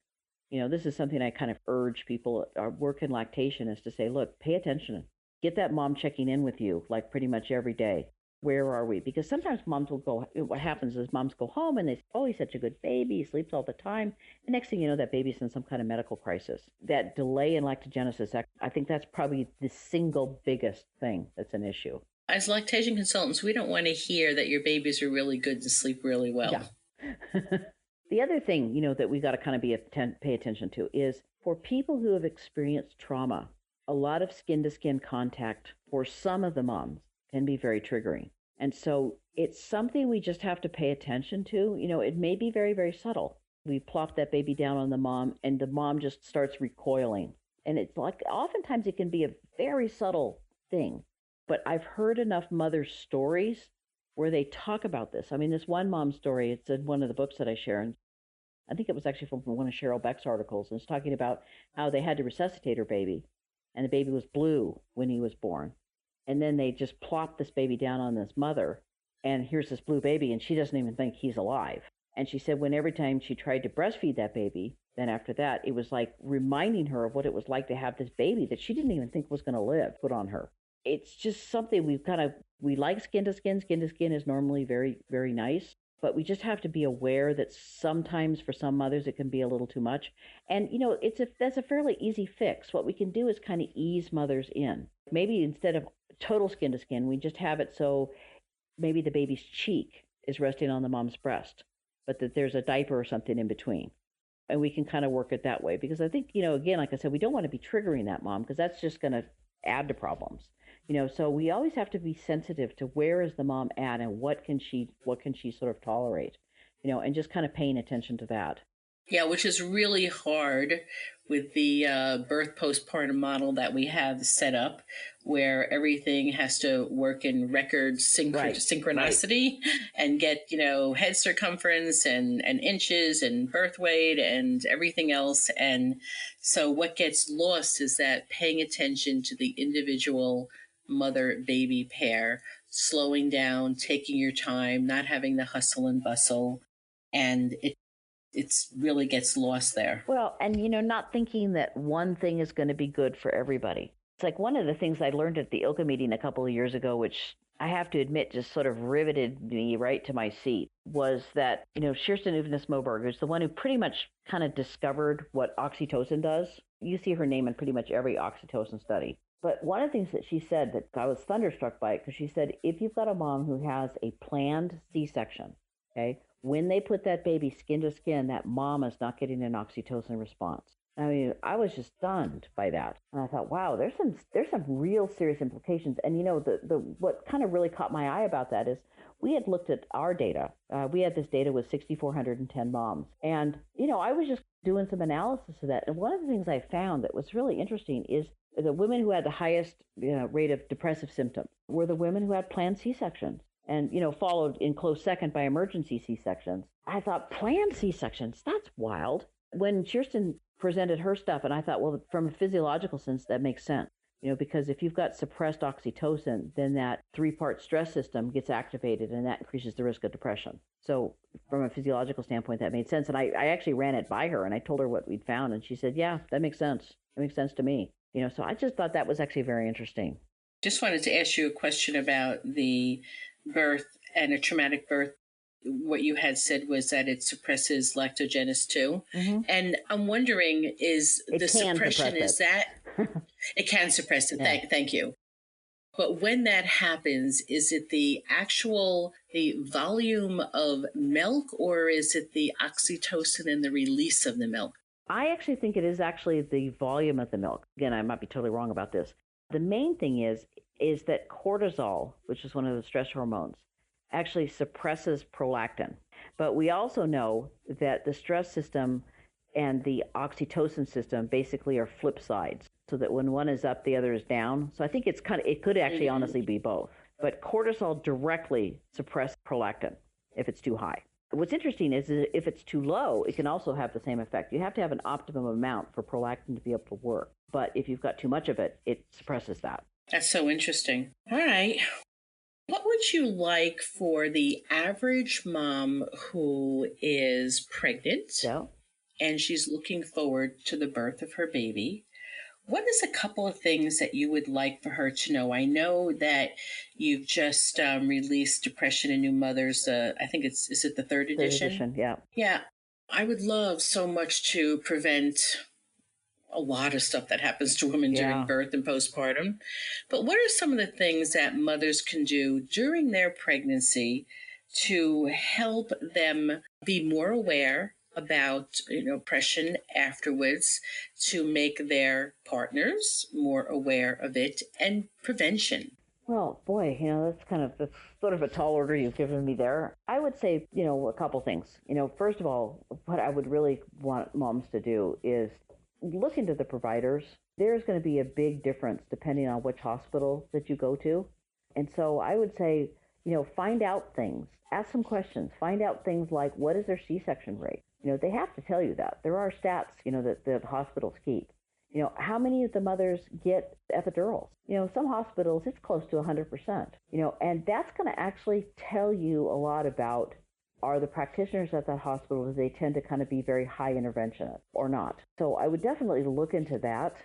this is something I kind of urge people who work in lactation is to say, look, pay attention. Get that mom checking in with you like pretty much every day. Where are we? Because sometimes moms will go, what happens is moms go home and they say, oh, he's such a good baby. He sleeps all the time. The next thing you know, that baby's in some kind of medical crisis. That delay in lactogenesis, I think that's probably the single biggest thing that's an issue. As lactation consultants, we don't want to hear that your babies are really good and sleep really well. Yeah. The other thing, that we got to kind of pay attention to is for people who have experienced trauma, a lot of skin-to-skin contact for some of the moms can be very triggering. And so it's something we just have to pay attention to. It may be very, very subtle. We plop that baby down on the mom and the mom just starts recoiling. And it's like, oftentimes it can be a very subtle thing. But I've heard enough mothers' stories where they talk about this. I mean, this one mom's story, it's in one of the books that I share. And I think it was actually from one of Cheryl Beck's articles. And it's talking about how they had to resuscitate her baby. And the baby was blue when he was born. And then they just plop this baby down on this mother, and here's this blue baby, and she doesn't even think he's alive. And she said when every time she tried to breastfeed that baby, then after that, it was like reminding her of what it was like to have this baby that she didn't even think was going to live put on her. It's just something we like skin to skin. Skin to skin is normally very, very nice. But we just have to be aware that sometimes for some mothers it can be a little too much. And that's a fairly easy fix. What we can do is kind of ease mothers in. Maybe instead of total skin to skin, we just have it so maybe the baby's cheek is resting on the mom's breast, but that there's a diaper or something in between. And we can kind of work it that way, because I think, again, like I said, we don't want to be triggering that mom, because that's just going to add to problems. So we always have to be sensitive to where is the mom at and what can she sort of tolerate, and just kind of paying attention to that. Yeah, which is really hard with the birth postpartum model that we have set up, where everything has to work in record synchronicity, and get, head circumference and inches and birth weight and everything else. And so what gets lost is that paying attention to the individual mother-baby pair, slowing down, taking your time, not having the hustle and bustle, and it's really gets lost there. Well, and not thinking that one thing is going to be good for everybody. It's like one of the things I learned at the ILCA meeting a couple of years ago, which I have to admit just sort of riveted me right to my seat, was that, Kirsten Uvnes-Moberg is the one who pretty much kind of discovered what oxytocin does. You see her name in pretty much every oxytocin study. But one of the things that she said that I was thunderstruck by it, because she said, if you've got a mom who has a planned C-section, okay, when they put that baby skin to skin, that mom is not getting an oxytocin response. I mean, I was just stunned by that. And I thought, wow, there's some real serious implications. And the what kind of really caught my eye about that is we had looked at our data. We had this data with 6,410 moms. And, I was just doing some analysis of that. And one of the things I found that was really interesting is the women who had the highest rate of depressive symptoms were the women who had planned C-sections. And, followed in close second by emergency C-sections. I thought, planned C-sections, that's wild. When Kirsten presented her stuff, and I thought, well, from a physiological sense, that makes sense. Because if you've got suppressed oxytocin, then that 3-part stress system gets activated, and that increases the risk of depression. So from a physiological standpoint, that made sense. And I actually ran it by her, and I told her what we'd found, and she said, yeah, that makes sense. It makes sense to me. So I just thought that was actually very interesting. Just wanted to ask you a question about the birth and a traumatic birth. What you had said was that it suppresses lactogenesis too. Mm-hmm. And I'm wondering, is the suppression, is that it can suppress it? Yeah. Thank you. But when that happens, is it the volume of milk, or is it the oxytocin and the release of the milk? I actually think it is actually the volume of the milk. Again, I might be totally wrong about this. The main thing is that cortisol, which is one of the stress hormones, actually suppresses prolactin. But we also know that the stress system and the oxytocin system basically are flip sides, so that when one is up, the other is down. So I think it could actually honestly be both. But cortisol directly suppresses prolactin if it's too high. What's interesting is if it's too low, it can also have the same effect. You have to have an optimum amount for prolactin to be able to work. But if you've got too much of it, it suppresses that. That's so interesting. All right. What would you like for the average mom who is pregnant and she's looking forward to the birth of her baby? What is a couple of things that you would like for her to know? I know that you've just released Depression in New Mothers. I think is it the third edition? Third edition, yeah. Yeah. I would love so much to prevent a lot of stuff that happens to women during birth and postpartum. But what are some of the things that mothers can do during their pregnancy to help them be more aware about depression afterwards, to make their partners more aware of it, and prevention? Well, boy, that's sort of a tall order you've given me there. I would say, a couple things. First of all, what I would really want moms to do is look into the providers. There's going to be a big difference depending on which hospital that you go to. And so I would say, find out things, ask some questions, find out things like, what is their C-section rate? They have to tell you that. There are stats, that hospitals keep. How many of the mothers get epidurals? Some hospitals, it's close to 100%, and that's going to actually tell you a lot about, are the practitioners at that hospital, do they tend to kind of be very high intervention or not? So I would definitely look into that.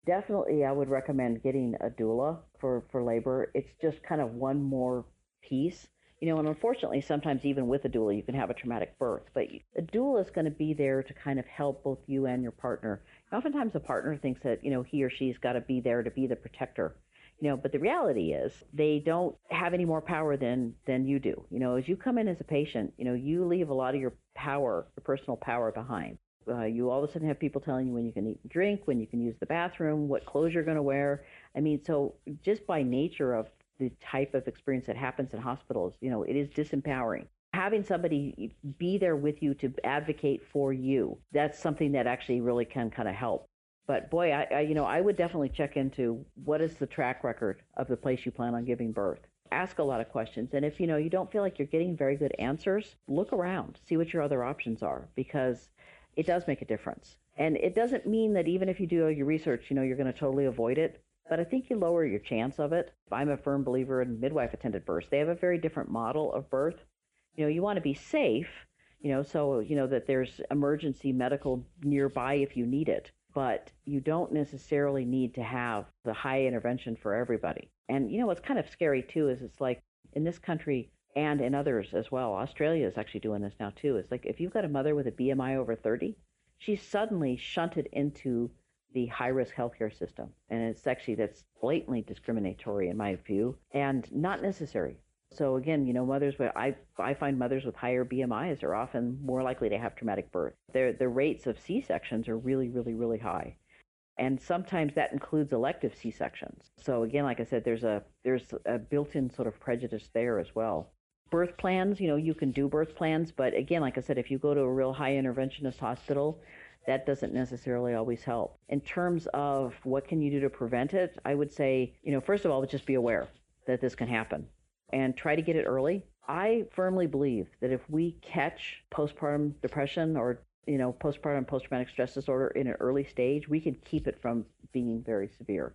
Definitely, I would recommend getting a doula for labor. It's just kind of one more piece And unfortunately, sometimes even with a doula, you can have a traumatic birth, but a doula is going to be there to kind of help both you and your partner. Oftentimes the partner thinks that, he or she's got to be there to be the protector, but the reality is they don't have any more power than you do. As you come in as a patient, you leave a lot of your power, your personal power behind. You all of a sudden have people telling you when you can eat and drink, when you can use the bathroom, what clothes you're going to wear. So just by nature of the type of experience that happens in hospitals, it is disempowering. Having somebody be there with you to advocate for you, that's something that actually really can kind of help. But boy, I would definitely check into what is the track record of the place you plan on giving birth. Ask a lot of questions. And if, you don't feel like you're getting very good answers, look around, see what your other options are, because it does make a difference. And it doesn't mean that even if you do your research, you're going to totally avoid it. But I think you lower your chance of it. I'm a firm believer in midwife-attended births. They have a very different model of birth. You want to be safe, so, that there's emergency medical nearby if you need it. But you don't necessarily need to have the high intervention for everybody. And, what's kind of scary, too, is it's like in this country and in others as well, Australia is actually doing this now, too. It's like if you've got a mother with a BMI over 30, she's suddenly shunted into the high-risk healthcare system. And that's blatantly discriminatory in my view and not necessary. So again, mothers, I find mothers with higher BMIs are often more likely to have traumatic birth. The rates of C-sections are really, really, really high. And sometimes that includes elective C-sections. So again, like I said, there's a built-in sort of prejudice there as well. Birth plans, you can do birth plans, but again, like I said, if you go to a real high interventionist hospital, that doesn't necessarily always help. In terms of what can you do to prevent it, I would say, first of all, just be aware that this can happen and try to get it early. I firmly believe that if we catch postpartum depression or, postpartum post-traumatic stress disorder in an early stage, we can keep it from being very severe.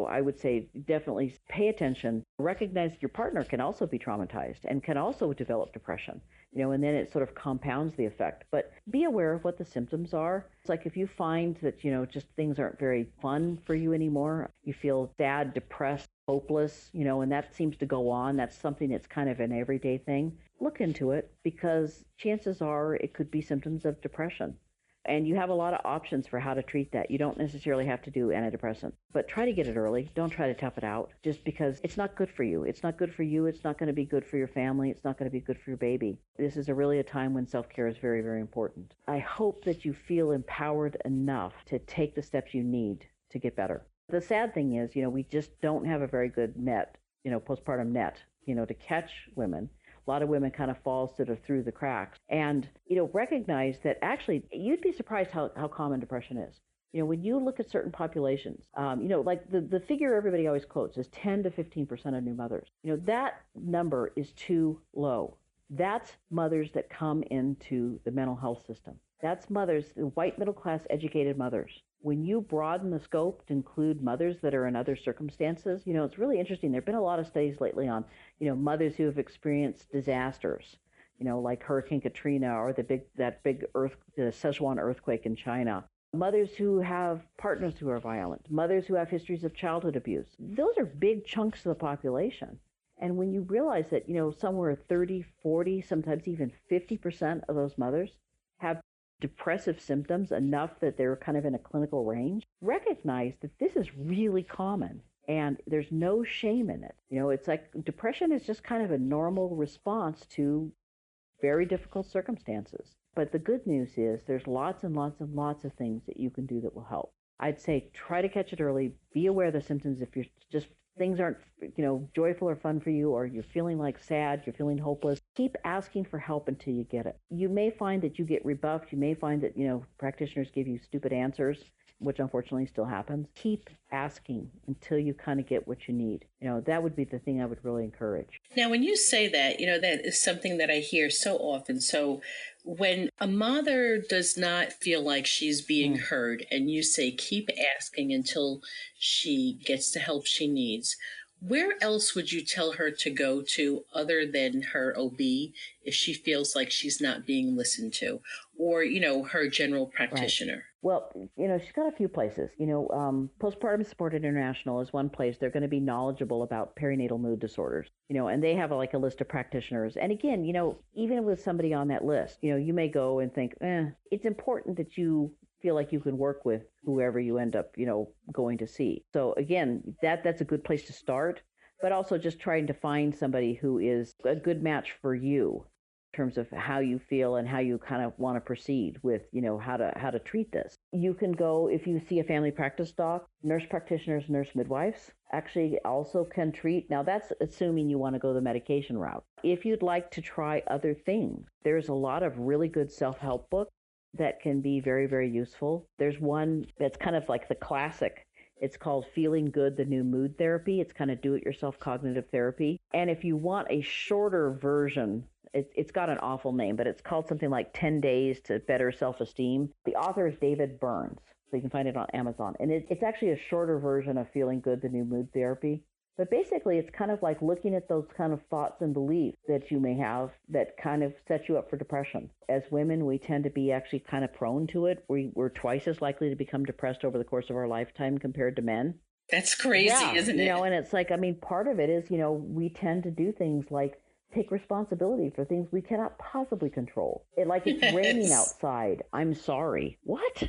I would say definitely pay attention, recognize your partner can also be traumatized and can also develop depression, and then it sort of compounds the effect. But be aware of what the symptoms are. It's like if you find that, just things aren't very fun for you anymore, you feel sad, depressed, hopeless, and that seems to go on. That's something that's kind of an everyday thing. Look into it because chances are it could be symptoms of depression. And you have a lot of options for how to treat that. You don't necessarily have to do antidepressants, but try to get it early. Don't try to tough it out just because it's not good for you. It's not good for you. It's not going to be good for your family. It's not going to be good for your baby. This is really a time when self-care is very, very important. I hope that you feel empowered enough to take the steps you need to get better. The sad thing is, we just don't have a very good net, postpartum net, to catch women. A lot of women kind of fall sort of through the cracks and, recognize that actually you'd be surprised how common depression is. When you look at certain populations, like the figure everybody always quotes is 10 to 15% of new mothers. That number is too low. That's mothers that come into the mental health system. That's mothers, white middle-class educated mothers. When you broaden the scope to include mothers that are in other circumstances, it's really interesting. There have been a lot of studies lately on, mothers who have experienced disasters, like Hurricane Katrina or the Sichuan earthquake in China. Mothers who have partners who are violent, mothers who have histories of childhood abuse. Those are big chunks of the population. And when you realize that, somewhere 30, 40, sometimes even 50% of those mothers have depressive symptoms enough that they're kind of in a clinical range, recognize that this is really common and there's no shame in it. It's like depression is just kind of a normal response to very difficult circumstances. But the good news is there's lots and lots and lots of things that you can do that will help. I'd say try to catch it early. Be aware of the symptoms if you're just things aren't, joyful or fun for you, or you're feeling like sad, you're feeling hopeless. Keep asking for help until you get it. You may find that you get rebuffed. You may find that, practitioners give you stupid answers, which unfortunately still happens. Keep asking until you kind of get what you need. That would be the thing I would really encourage. Now, when you say that, that is something that I hear so often. So when a mother does not feel like she's being heard and you say, keep asking until she gets the help she needs, Where else would you tell her to go to other than her OB if she feels like she's not being listened to, or, her general practitioner? Right. Well, she's got a few places. Postpartum Support International is one place. They're going to be knowledgeable about perinatal mood disorders, and they have a list of practitioners. And again, even with somebody on that list, you may go and think, it's important that you feel like you can work with whoever you end up, going to see. So again, that's a good place to start, but also just trying to find somebody who is a good match for you in terms of how you feel and how you kind of want to proceed with, how to treat this. You can go, if you see a family practice doc, nurse practitioners, nurse midwives actually also can treat. Now that's assuming you want to go the medication route. If you'd like to try other things, there's a lot of really good self-help books that can be very, very useful. There's one that's kind of like the classic. It's called Feeling Good, the New Mood Therapy. It's kind of do-it-yourself cognitive therapy. And if you want a shorter version, it's got an awful name, but it's called something like 10 Days to Better Self-Esteem. The author is David Burns, so you can find it on Amazon. And it's actually a shorter version of Feeling Good, the New Mood Therapy. But basically, it's kind of like looking at those kind of thoughts and beliefs that you may have that kind of set you up for depression. As women, we tend to be actually kind of prone to it. We're twice as likely to become depressed over the course of our lifetime compared to men. That's crazy, isn't it? And it's like, part of it is, we tend to do things like take responsibility for things we cannot possibly control. It's raining outside. I'm sorry. What?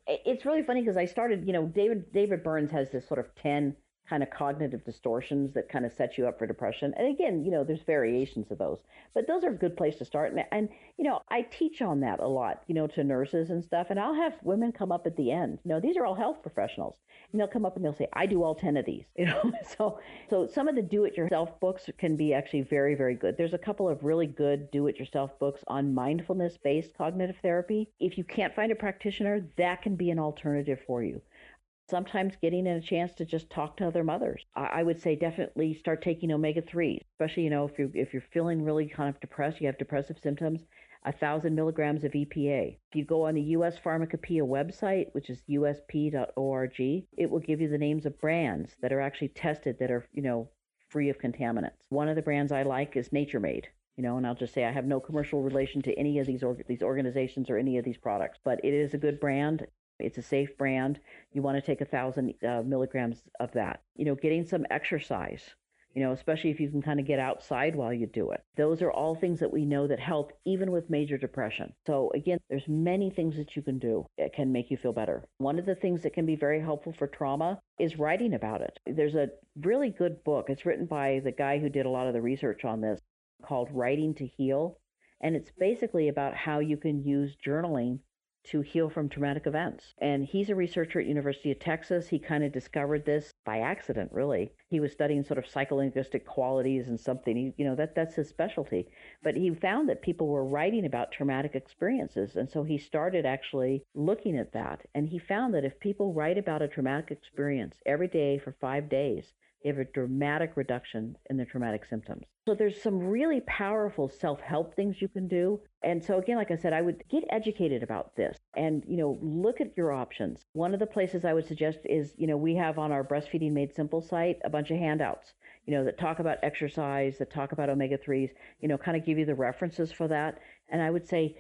It's really funny because I started, David Burns has this sort of 10 kind of cognitive distortions that kind of set you up for depression. And again, there's variations of those, but those are a good place to start. And I teach on that a lot, to nurses and stuff. And I'll have women come up at the end. These are all health professionals. And they'll come up and they'll say, I do all 10 of these, So some of the do-it-yourself books can be actually very, very good. There's a couple of really good do-it-yourself books on mindfulness-based cognitive therapy. If you can't find a practitioner, that can be an alternative for you. Sometimes getting a chance to just talk to other mothers. I would say definitely start taking omega-3, especially, if you're feeling really kind of depressed, you have depressive symptoms, 1,000 milligrams of EPA. If you go on the U.S. Pharmacopoeia website, which is usp.org, it will give you the names of brands that are actually tested that are, free of contaminants. One of the brands I like is Nature Made. And I'll just say I have no commercial relation to any of these organizations or any of these products, but it is a good brand. It's a safe brand. You want to take 1,000 milligrams of that. Getting some exercise, especially if you can kind of get outside while you do it. Those are all things that we know that help even with major depression. So again, there's many things that you can do that can make you feel better. One of the things that can be very helpful for trauma is writing about it. There's a really good book. It's written by the guy who did a lot of the research on this called Writing to Heal. And it's basically about how you can use journaling to heal from traumatic events. And he's a researcher at University of Texas. He kind of discovered this by accident, really. He was studying sort of psycholinguistic qualities and something, that's his specialty. But he found that people were writing about traumatic experiences. And so he started actually looking at that. And he found that if people write about a traumatic experience every day for 5 days, they have a dramatic reduction in their traumatic symptoms. So there's some really powerful self-help things you can do. And so again, like I said, I would get educated about this and, look at your options. One of the places I would suggest is, we have on our Breastfeeding Made Simple site a bunch of handouts, that talk about exercise, that talk about omega-3s, kind of give you the references for that. And I would say,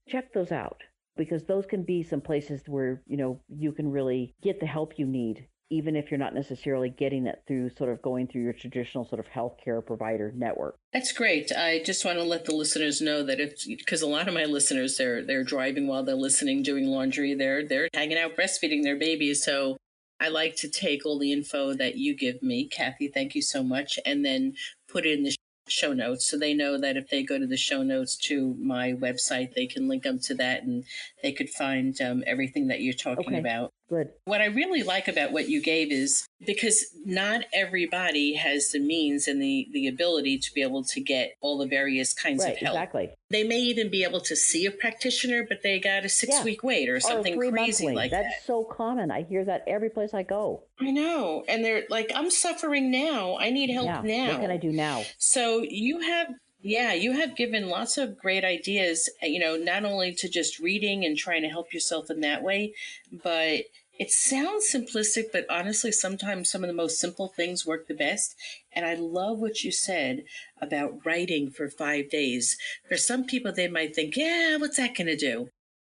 check those out because those can be some places where, you can really get the help you need, even if you're not necessarily getting it through sort of going through your traditional sort of healthcare provider network. That's great. I just want to let the listeners know that because a lot of my listeners, they're driving while they're listening, doing laundry, they're hanging out breastfeeding their babies. So I like to take all the info that you give me, Kathy, thank you so much, and then put it in the show notes so they know that if they go to the show notes to my website, they can link them to that and they could find everything that you're talking about. Good. What I really like about what you gave is because not everybody has the means and the ability to be able to get all the various kinds of help. Exactly. They may even be able to see a practitioner, but they got a 6-week wait or something crazy like that. That's so common. I hear that every place I go. I know. And they're like, I'm suffering now. I need help now. What can I do now? So you have given lots of great ideas, not only to just reading and trying to help yourself in that way, but It sounds simplistic, but honestly, sometimes some of the most simple things work the best. And I love what you said about writing for 5 days. For some people, they might think, yeah, what's that going to do?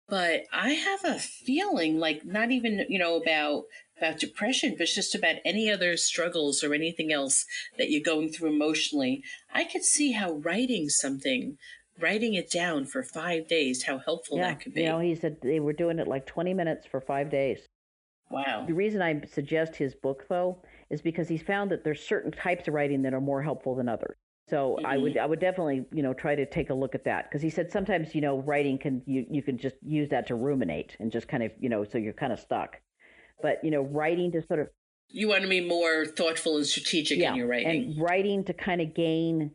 But I have a feeling like not even, about depression, but just about any other struggles or anything else that you're going through emotionally. I could see how writing it down for 5 days, how helpful that could be. He said they were doing it like 20 minutes for 5 days. Wow. The reason I suggest his book, though, is because he's found that there's certain types of writing that are more helpful than others. So I would definitely, try to take a look at that, because he said sometimes, writing you can just use that to ruminate and just kind of, so you're kind of stuck. But, writing to sort of... You want to be more thoughtful and strategic in your writing. And writing to kind of gain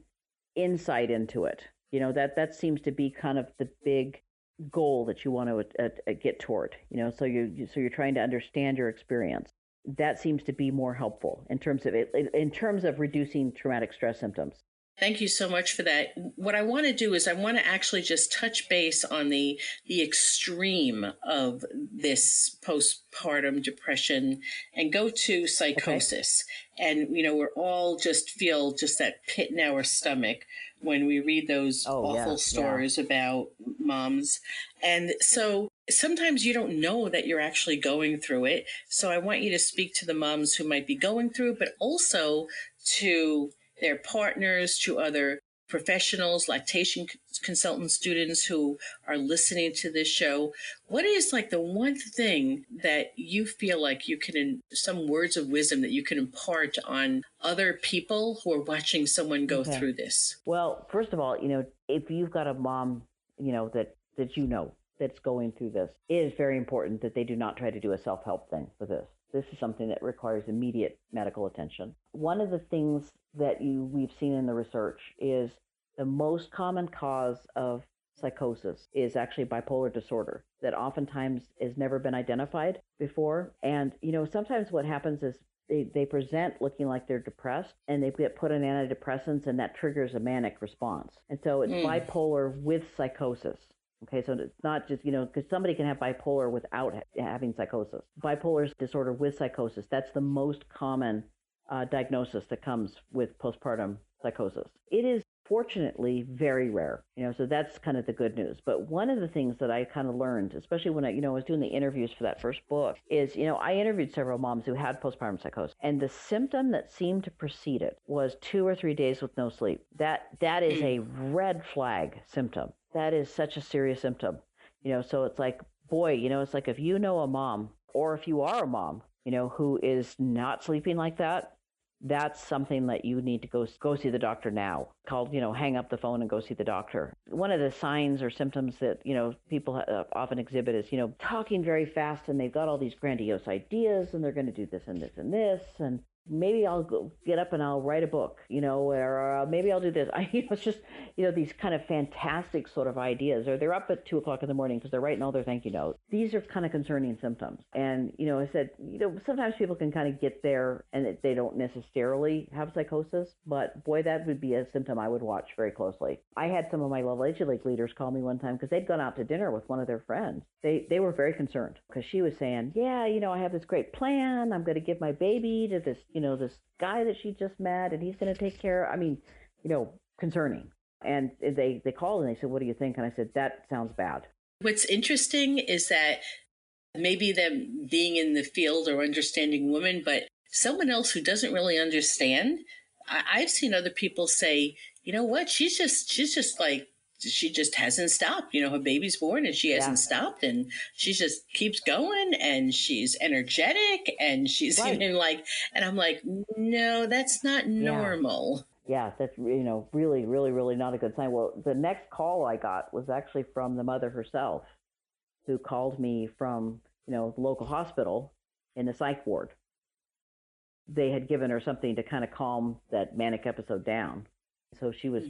insight into it. That seems to be kind of the big goal that you want to get toward, so you're trying to understand your experience. That seems to be more helpful in terms of reducing traumatic stress symptoms. Thank you so much for that. What I want to do is I want to actually just touch base on the extreme of this postpartum depression and go to psychosis. Okay. And, we're all just feel just that pit in our stomach when we read those awful stories about moms. And so sometimes you don't know that you're actually going through it. So I want you to speak to the moms who might be going through, but also to their partners, to other professionals, lactation consultant students who are listening to this show. What is like the one thing that you feel like you can, some words of wisdom that you can impart on other people who are watching someone go through this? Well, first of all, if you've got a mom, that's going through this, it is very important that they do not try to do a self-help thing for this. This is something that requires immediate medical attention. One of the things that we've seen in the research is the most common cause of psychosis is actually bipolar disorder that oftentimes has never been identified before. And, sometimes what happens is they present looking like they're depressed and they get put on antidepressants and that triggers a manic response. And so it's bipolar with psychosis. Okay, so it's not just, because somebody can have bipolar without having psychosis. Bipolar disorder with psychosis, that's the most common diagnosis that comes with postpartum psychosis. It is fortunately very rare, so that's kind of the good news. But one of the things that I kind of learned, especially when I was doing the interviews for that first book, is, I interviewed several moms who had postpartum psychosis, and the symptom that seemed to precede it was 2 or 3 days with no sleep. That is a red flag symptom. That is such a serious symptom, so it's like, boy, it's like if you know a mom, or if you are a mom, who is not sleeping like that, that's something that you need to go see the doctor now. Hang up the phone and go see the doctor. One of the signs or symptoms that, people often exhibit is, talking very fast, and they've got all these grandiose ideas and they're going to do this and this and this. And maybe I'll go get up and I'll write a book, or maybe I'll do this. It's just, these kind of fantastic sort of ideas, or they're up at 2:00 in the morning because they're writing all their thank you notes. These are kind of concerning symptoms. And, I said, sometimes people can kind of get there and they don't necessarily have psychosis, but boy, that would be a symptom I would watch very closely. I had some of my Love Leisure League leaders call me one time because they'd gone out to dinner with one of their friends. They were very concerned because she was saying, I have this great plan. I'm going to give my baby to this, this guy that she just met, and he's going to take care. Concerning. And they called and they said, what do you think? And I said, that sounds bad. What's interesting is that maybe them being in the field or understanding women, but someone else who doesn't really understand, I've seen other people say, you know what, she just hasn't stopped. Her baby's born and she hasn't stopped, and she just keeps going, and she's energetic, and she's even like, and I'm like, no, that's not normal. Yeah, that's, really, really, really not a good sign. Well, the next call I got was actually from the mother herself, who called me from, the local hospital in the psych ward. They had given her something to kind of calm that manic episode down. So she was,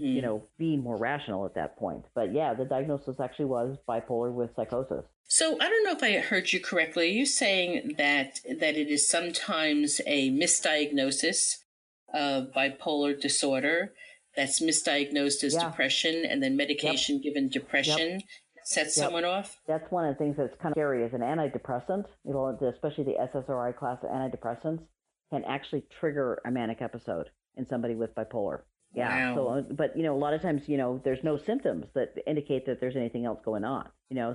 being more rational at that point. But yeah, the diagnosis actually was bipolar with psychosis. So I don't know if I heard you correctly. Are you saying that it is sometimes a misdiagnosis of bipolar disorder that's misdiagnosed as depression, and then medication given depression? Yep. Set someone off? That's one of the things that's kind of scary as an antidepressant, especially the SSRI class of antidepressants can actually trigger a manic episode in somebody with bipolar. Yeah. Wow. So, but, a lot of times, there's no symptoms that indicate that there's anything else going on,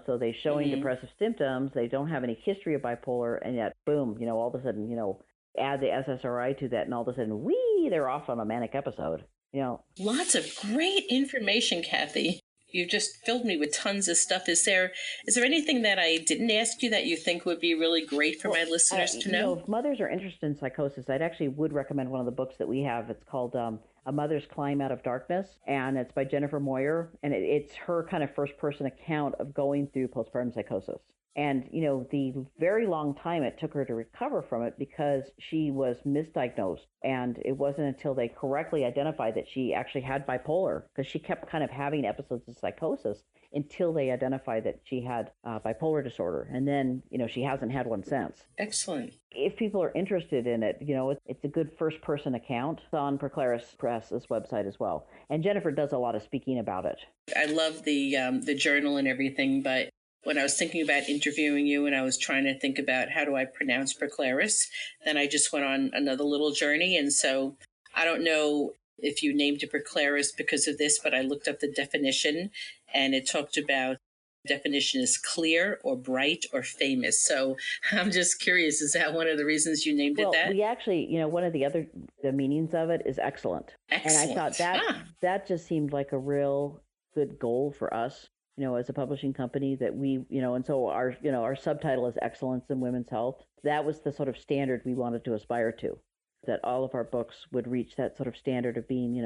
so they showing depressive symptoms, they don't have any history of bipolar, and yet, boom, all of a sudden, add the SSRI to that, and all of a sudden, they're off on a manic episode, Lots of great information, Kathy. You've just filled me with tons of stuff. Is there anything that I didn't ask you that you think would be really great for my listeners to know? If mothers are interested in psychosis, I'd actually would recommend one of the books that we have. It's called A Mother's Climb Out of Darkness, and it's by Jennifer Moyer, and it's her kind of first-person account of going through postpartum psychosis. And, the very long time it took her to recover from it because she was misdiagnosed. And it wasn't until they correctly identified that she actually had bipolar, because she kept kind of having episodes of psychosis until they identified that she had bipolar disorder. And then, she hasn't had one since. Excellent. If people are interested in it, it's a good first-person account. It's on Proclaris Press's website as well. And Jennifer does a lot of speaking about it. I love the journal and everything, but when I was thinking about interviewing you and I was trying to think about how do I pronounce Proclaris, then I just went on another little journey. And so I don't know if you named it Proclaris because of this, but I looked up the definition and it talked about definition is clear or bright or famous. So I'm just curious, is that one of the reasons you named it that? We actually, one of the meanings of it is excellent. Excellent. And I thought that just seemed like a real good goal for us. As a publishing company that we, and so our subtitle is Excellence in Women's Health. That was the sort of standard we wanted to aspire to, that all of our books would reach that sort of standard of being,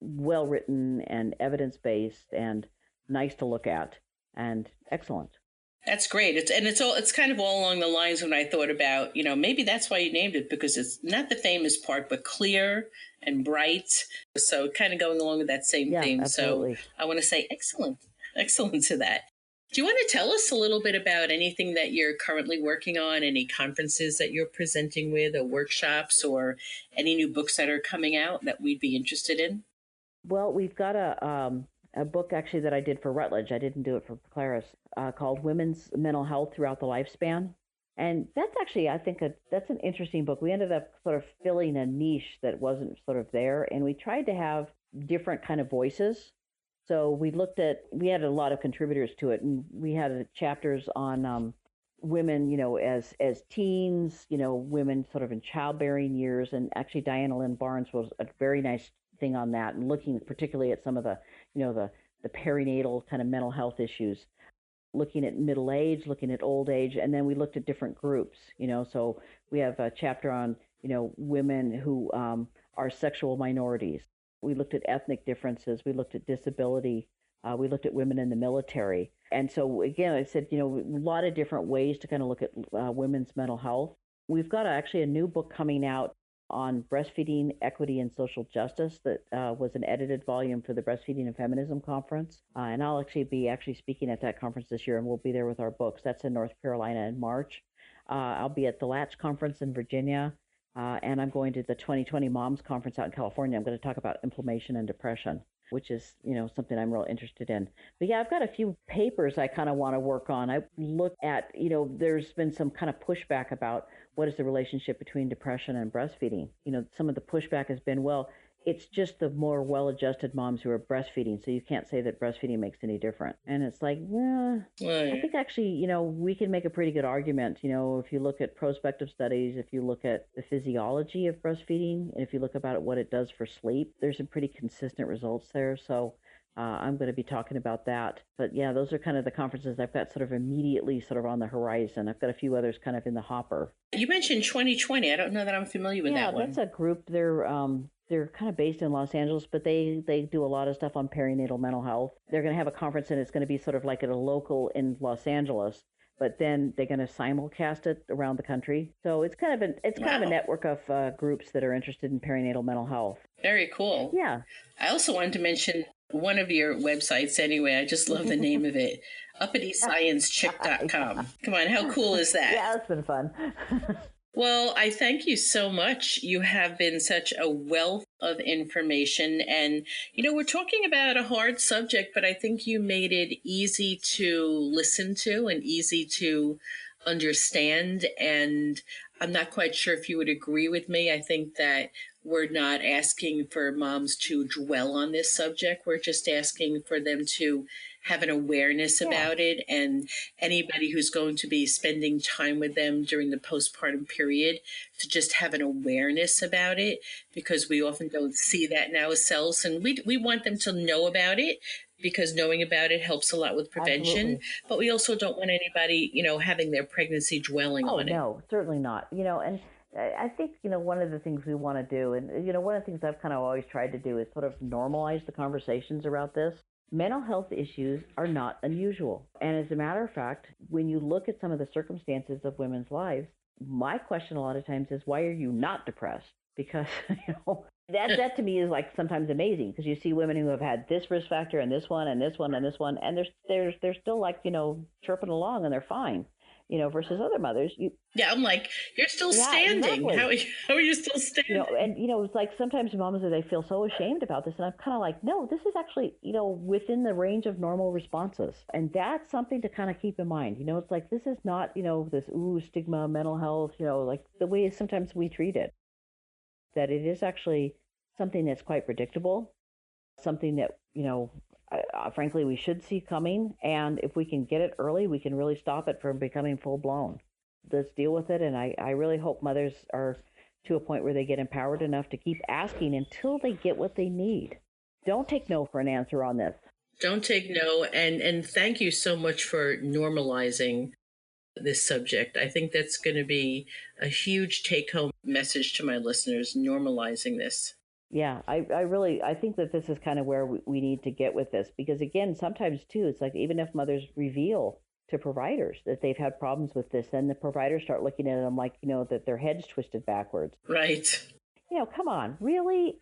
well written and evidence-based and nice to look at and excellent. That's great. It's kind of all along the lines when I thought about, maybe that's why you named it, because it's not the famous part, but clear and bright. So kind of going along with that same theme. Absolutely. So I want to say excellent to that. Do you want to tell us a little bit about anything that you're currently working on, any conferences that you're presenting with, or workshops, or any new books that are coming out that we'd be interested in? Well, we've got a book actually that I did for Rutledge. I didn't do it for Claris, called Women's Mental Health Throughout the Lifespan. And that's actually, I think, that's an interesting book. We ended up sort of filling a niche that wasn't sort of there, and we tried to have different kind of voices. So we had a lot of contributors to it, and we had chapters on women, as teens, women sort of in childbearing years. And actually Diana Lynn Barnes was a very nice thing on that, and looking particularly at some of the, the perinatal kind of mental health issues, looking at middle age, looking at old age. And then we looked at different groups, so we have a chapter on, women who are sexual minorities. We looked at ethnic differences. We looked at disability. We looked at women in the military. And so, again, I said, a lot of different ways to kind of look at women's mental health. We've got actually a new book coming out on breastfeeding, equity, and social justice that was an edited volume for the Breastfeeding and Feminism Conference. And I'll actually be speaking at that conference this year, and we'll be there with our books. That's in North Carolina in March. I'll be at the Latch Conference in Virginia. And I'm going to the 2020 Moms Conference out in California. I'm going to talk about inflammation and depression, which is, something I'm real interested in. But yeah, I've got a few papers I kind of want to work on. I look at, there's been some kind of pushback about what is the relationship between depression and breastfeeding. Some of the pushback has been, well, it's just the more well-adjusted moms who are breastfeeding, so you can't say that breastfeeding makes any difference. And it's like, I think actually, we can make a pretty good argument. If you look at prospective studies, if you look at the physiology of breastfeeding, and if you look about what it does for sleep, there's some pretty consistent results there. So I'm going to be talking about that. But yeah, those are kind of the conferences I've got sort of immediately sort of on the horizon. I've got a few others kind of in the hopper. You mentioned 2020. I don't know that I'm familiar with that one. Yeah, that's a group. They're kind of based in Los Angeles, but they do a lot of stuff on perinatal mental health. They're going to have a conference, and it's going to be sort of like at a local in Los Angeles, but then they're going to simulcast it around the country. So it's kind of a network of groups that are interested in perinatal mental health. Very cool. Yeah. I also wanted to mention one of your websites anyway. I just love the name of it. UppityScienceChick.com. Come on, how cool is that? Yeah, that's been fun. Well, I thank you so much. You have been such a wealth of information. And, we're talking about a hard subject, but I think you made it easy to listen to and easy to understand. And I'm not quite sure if you would agree with me. I think that we're not asking for moms to dwell on this subject. We're just asking for them to have an awareness about it, and anybody who's going to be spending time with them during the postpartum period to just have an awareness about it, because we often don't see that in ourselves, and we want them to know about it, because knowing about it helps a lot with prevention. Absolutely. But we also don't want anybody, having their pregnancy dwelling on it. Oh, no, certainly not. And I think, one of the things we want to do, and, one of the things I've kind of always tried to do is sort of normalize the conversations about this. Mental health issues are not unusual. And as a matter of fact, when you look at some of the circumstances of women's lives, my question a lot of times is, why are you not depressed? Because, that to me is like sometimes amazing, because you see women who have had this risk factor and this one and this one and this one, and they're still like, chirping along and they're fine. Versus other mothers. I'm like, you're still standing. Exactly. How are you still standing? It's like sometimes moms, they feel so ashamed about this. And I'm kind of like, no, this is actually, within the range of normal responses. And that's something to kind of keep in mind. It's like, this is not, this stigma, mental health, like the way sometimes we treat it. That it is actually something that's quite predictable, something that, frankly, we should see coming. And if we can get it early, we can really stop it from becoming full blown. Let's deal with it. And I really hope mothers are to a point where they get empowered enough to keep asking until they get what they need. Don't take no for an answer on this. Don't take no. And thank you so much for normalizing this subject. I think that's going to be a huge take-home message to my listeners, normalizing this. Yeah, I think that this is kind of where we need to get with this, because again, sometimes too, it's like, even if mothers reveal to providers that they've had problems with this, then the providers start looking at them like, that their head's twisted backwards. Right. Come on, really?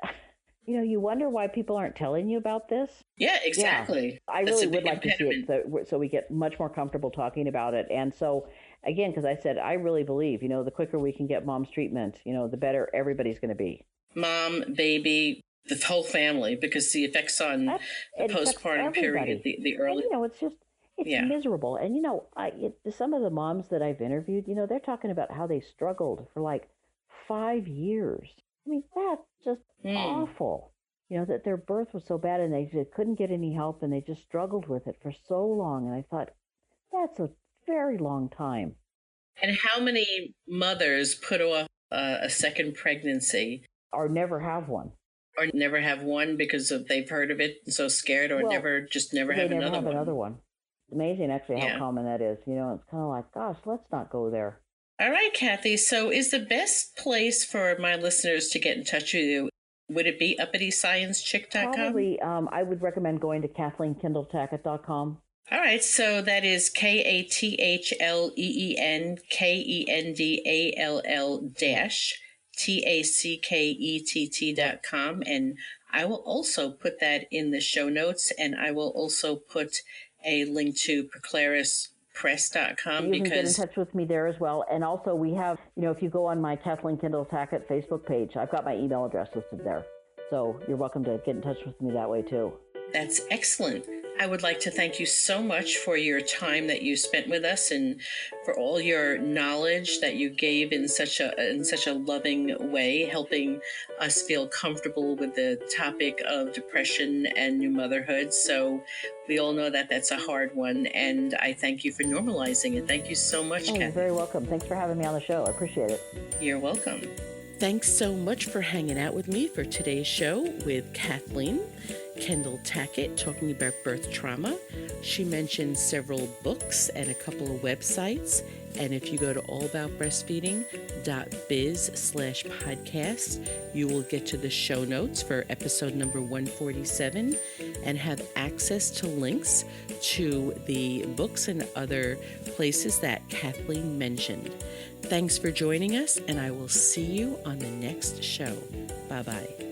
You wonder why people aren't telling you about this. Yeah, exactly. Yeah, I really would like to see it so we get much more comfortable talking about it. And so, again, because I said, I really believe, the quicker we can get moms treatment, the better everybody's going to be. Mom, baby, the whole family, because the effects on the postpartum period, the early... And, it's miserable. And, some of the moms that I've interviewed, they're talking about how they struggled for like 5 years. I mean, that's just awful. That their birth was so bad and they couldn't get any help, and they just struggled with it for so long. And I thought, that's a very long time. And how many mothers put off a second pregnancy? Or never have one. Or never have one because they've heard of it and so scared, or never have another one. It's amazing, actually, how common that is. It's kind of like, gosh, let's not go there. All right, Kathy. So is the best place for my listeners to get in touch with you, would it be uppitysciencechick.com? Probably. I would recommend going to KathleenKendall-Tackett.com. All right. So that is KathleenKendall-Tackett.com. And I will also put that in the show notes, and I will also put a link to PreclarisPress.com. You can get in touch with me there as well. And also we have, if you go on my Kathleen Kendall-Tackett Facebook page, I've got my email address listed there. So you're welcome to get in touch with me that way too. That's excellent. I would like to thank you so much for your time that you spent with us, and for all your knowledge that you gave in such a loving way, helping us feel comfortable with the topic of depression and new motherhood. So we all know that that's a hard one, and I thank you for normalizing it. Thank you so much, Kathy. You're very welcome. Thanks for having me on the show. I appreciate it. You're welcome. Thanks so much for hanging out with me for today's show with Kathleen Kendall-Tackett, talking about birth trauma. She mentioned several books and a couple of websites. And if you go to allaboutbreastfeeding.biz/podcast, you will get to the show notes for episode number 147 and have access to links to the books and other places that Kathleen mentioned. Thanks for joining us, and I will see you on the next show. Bye-bye.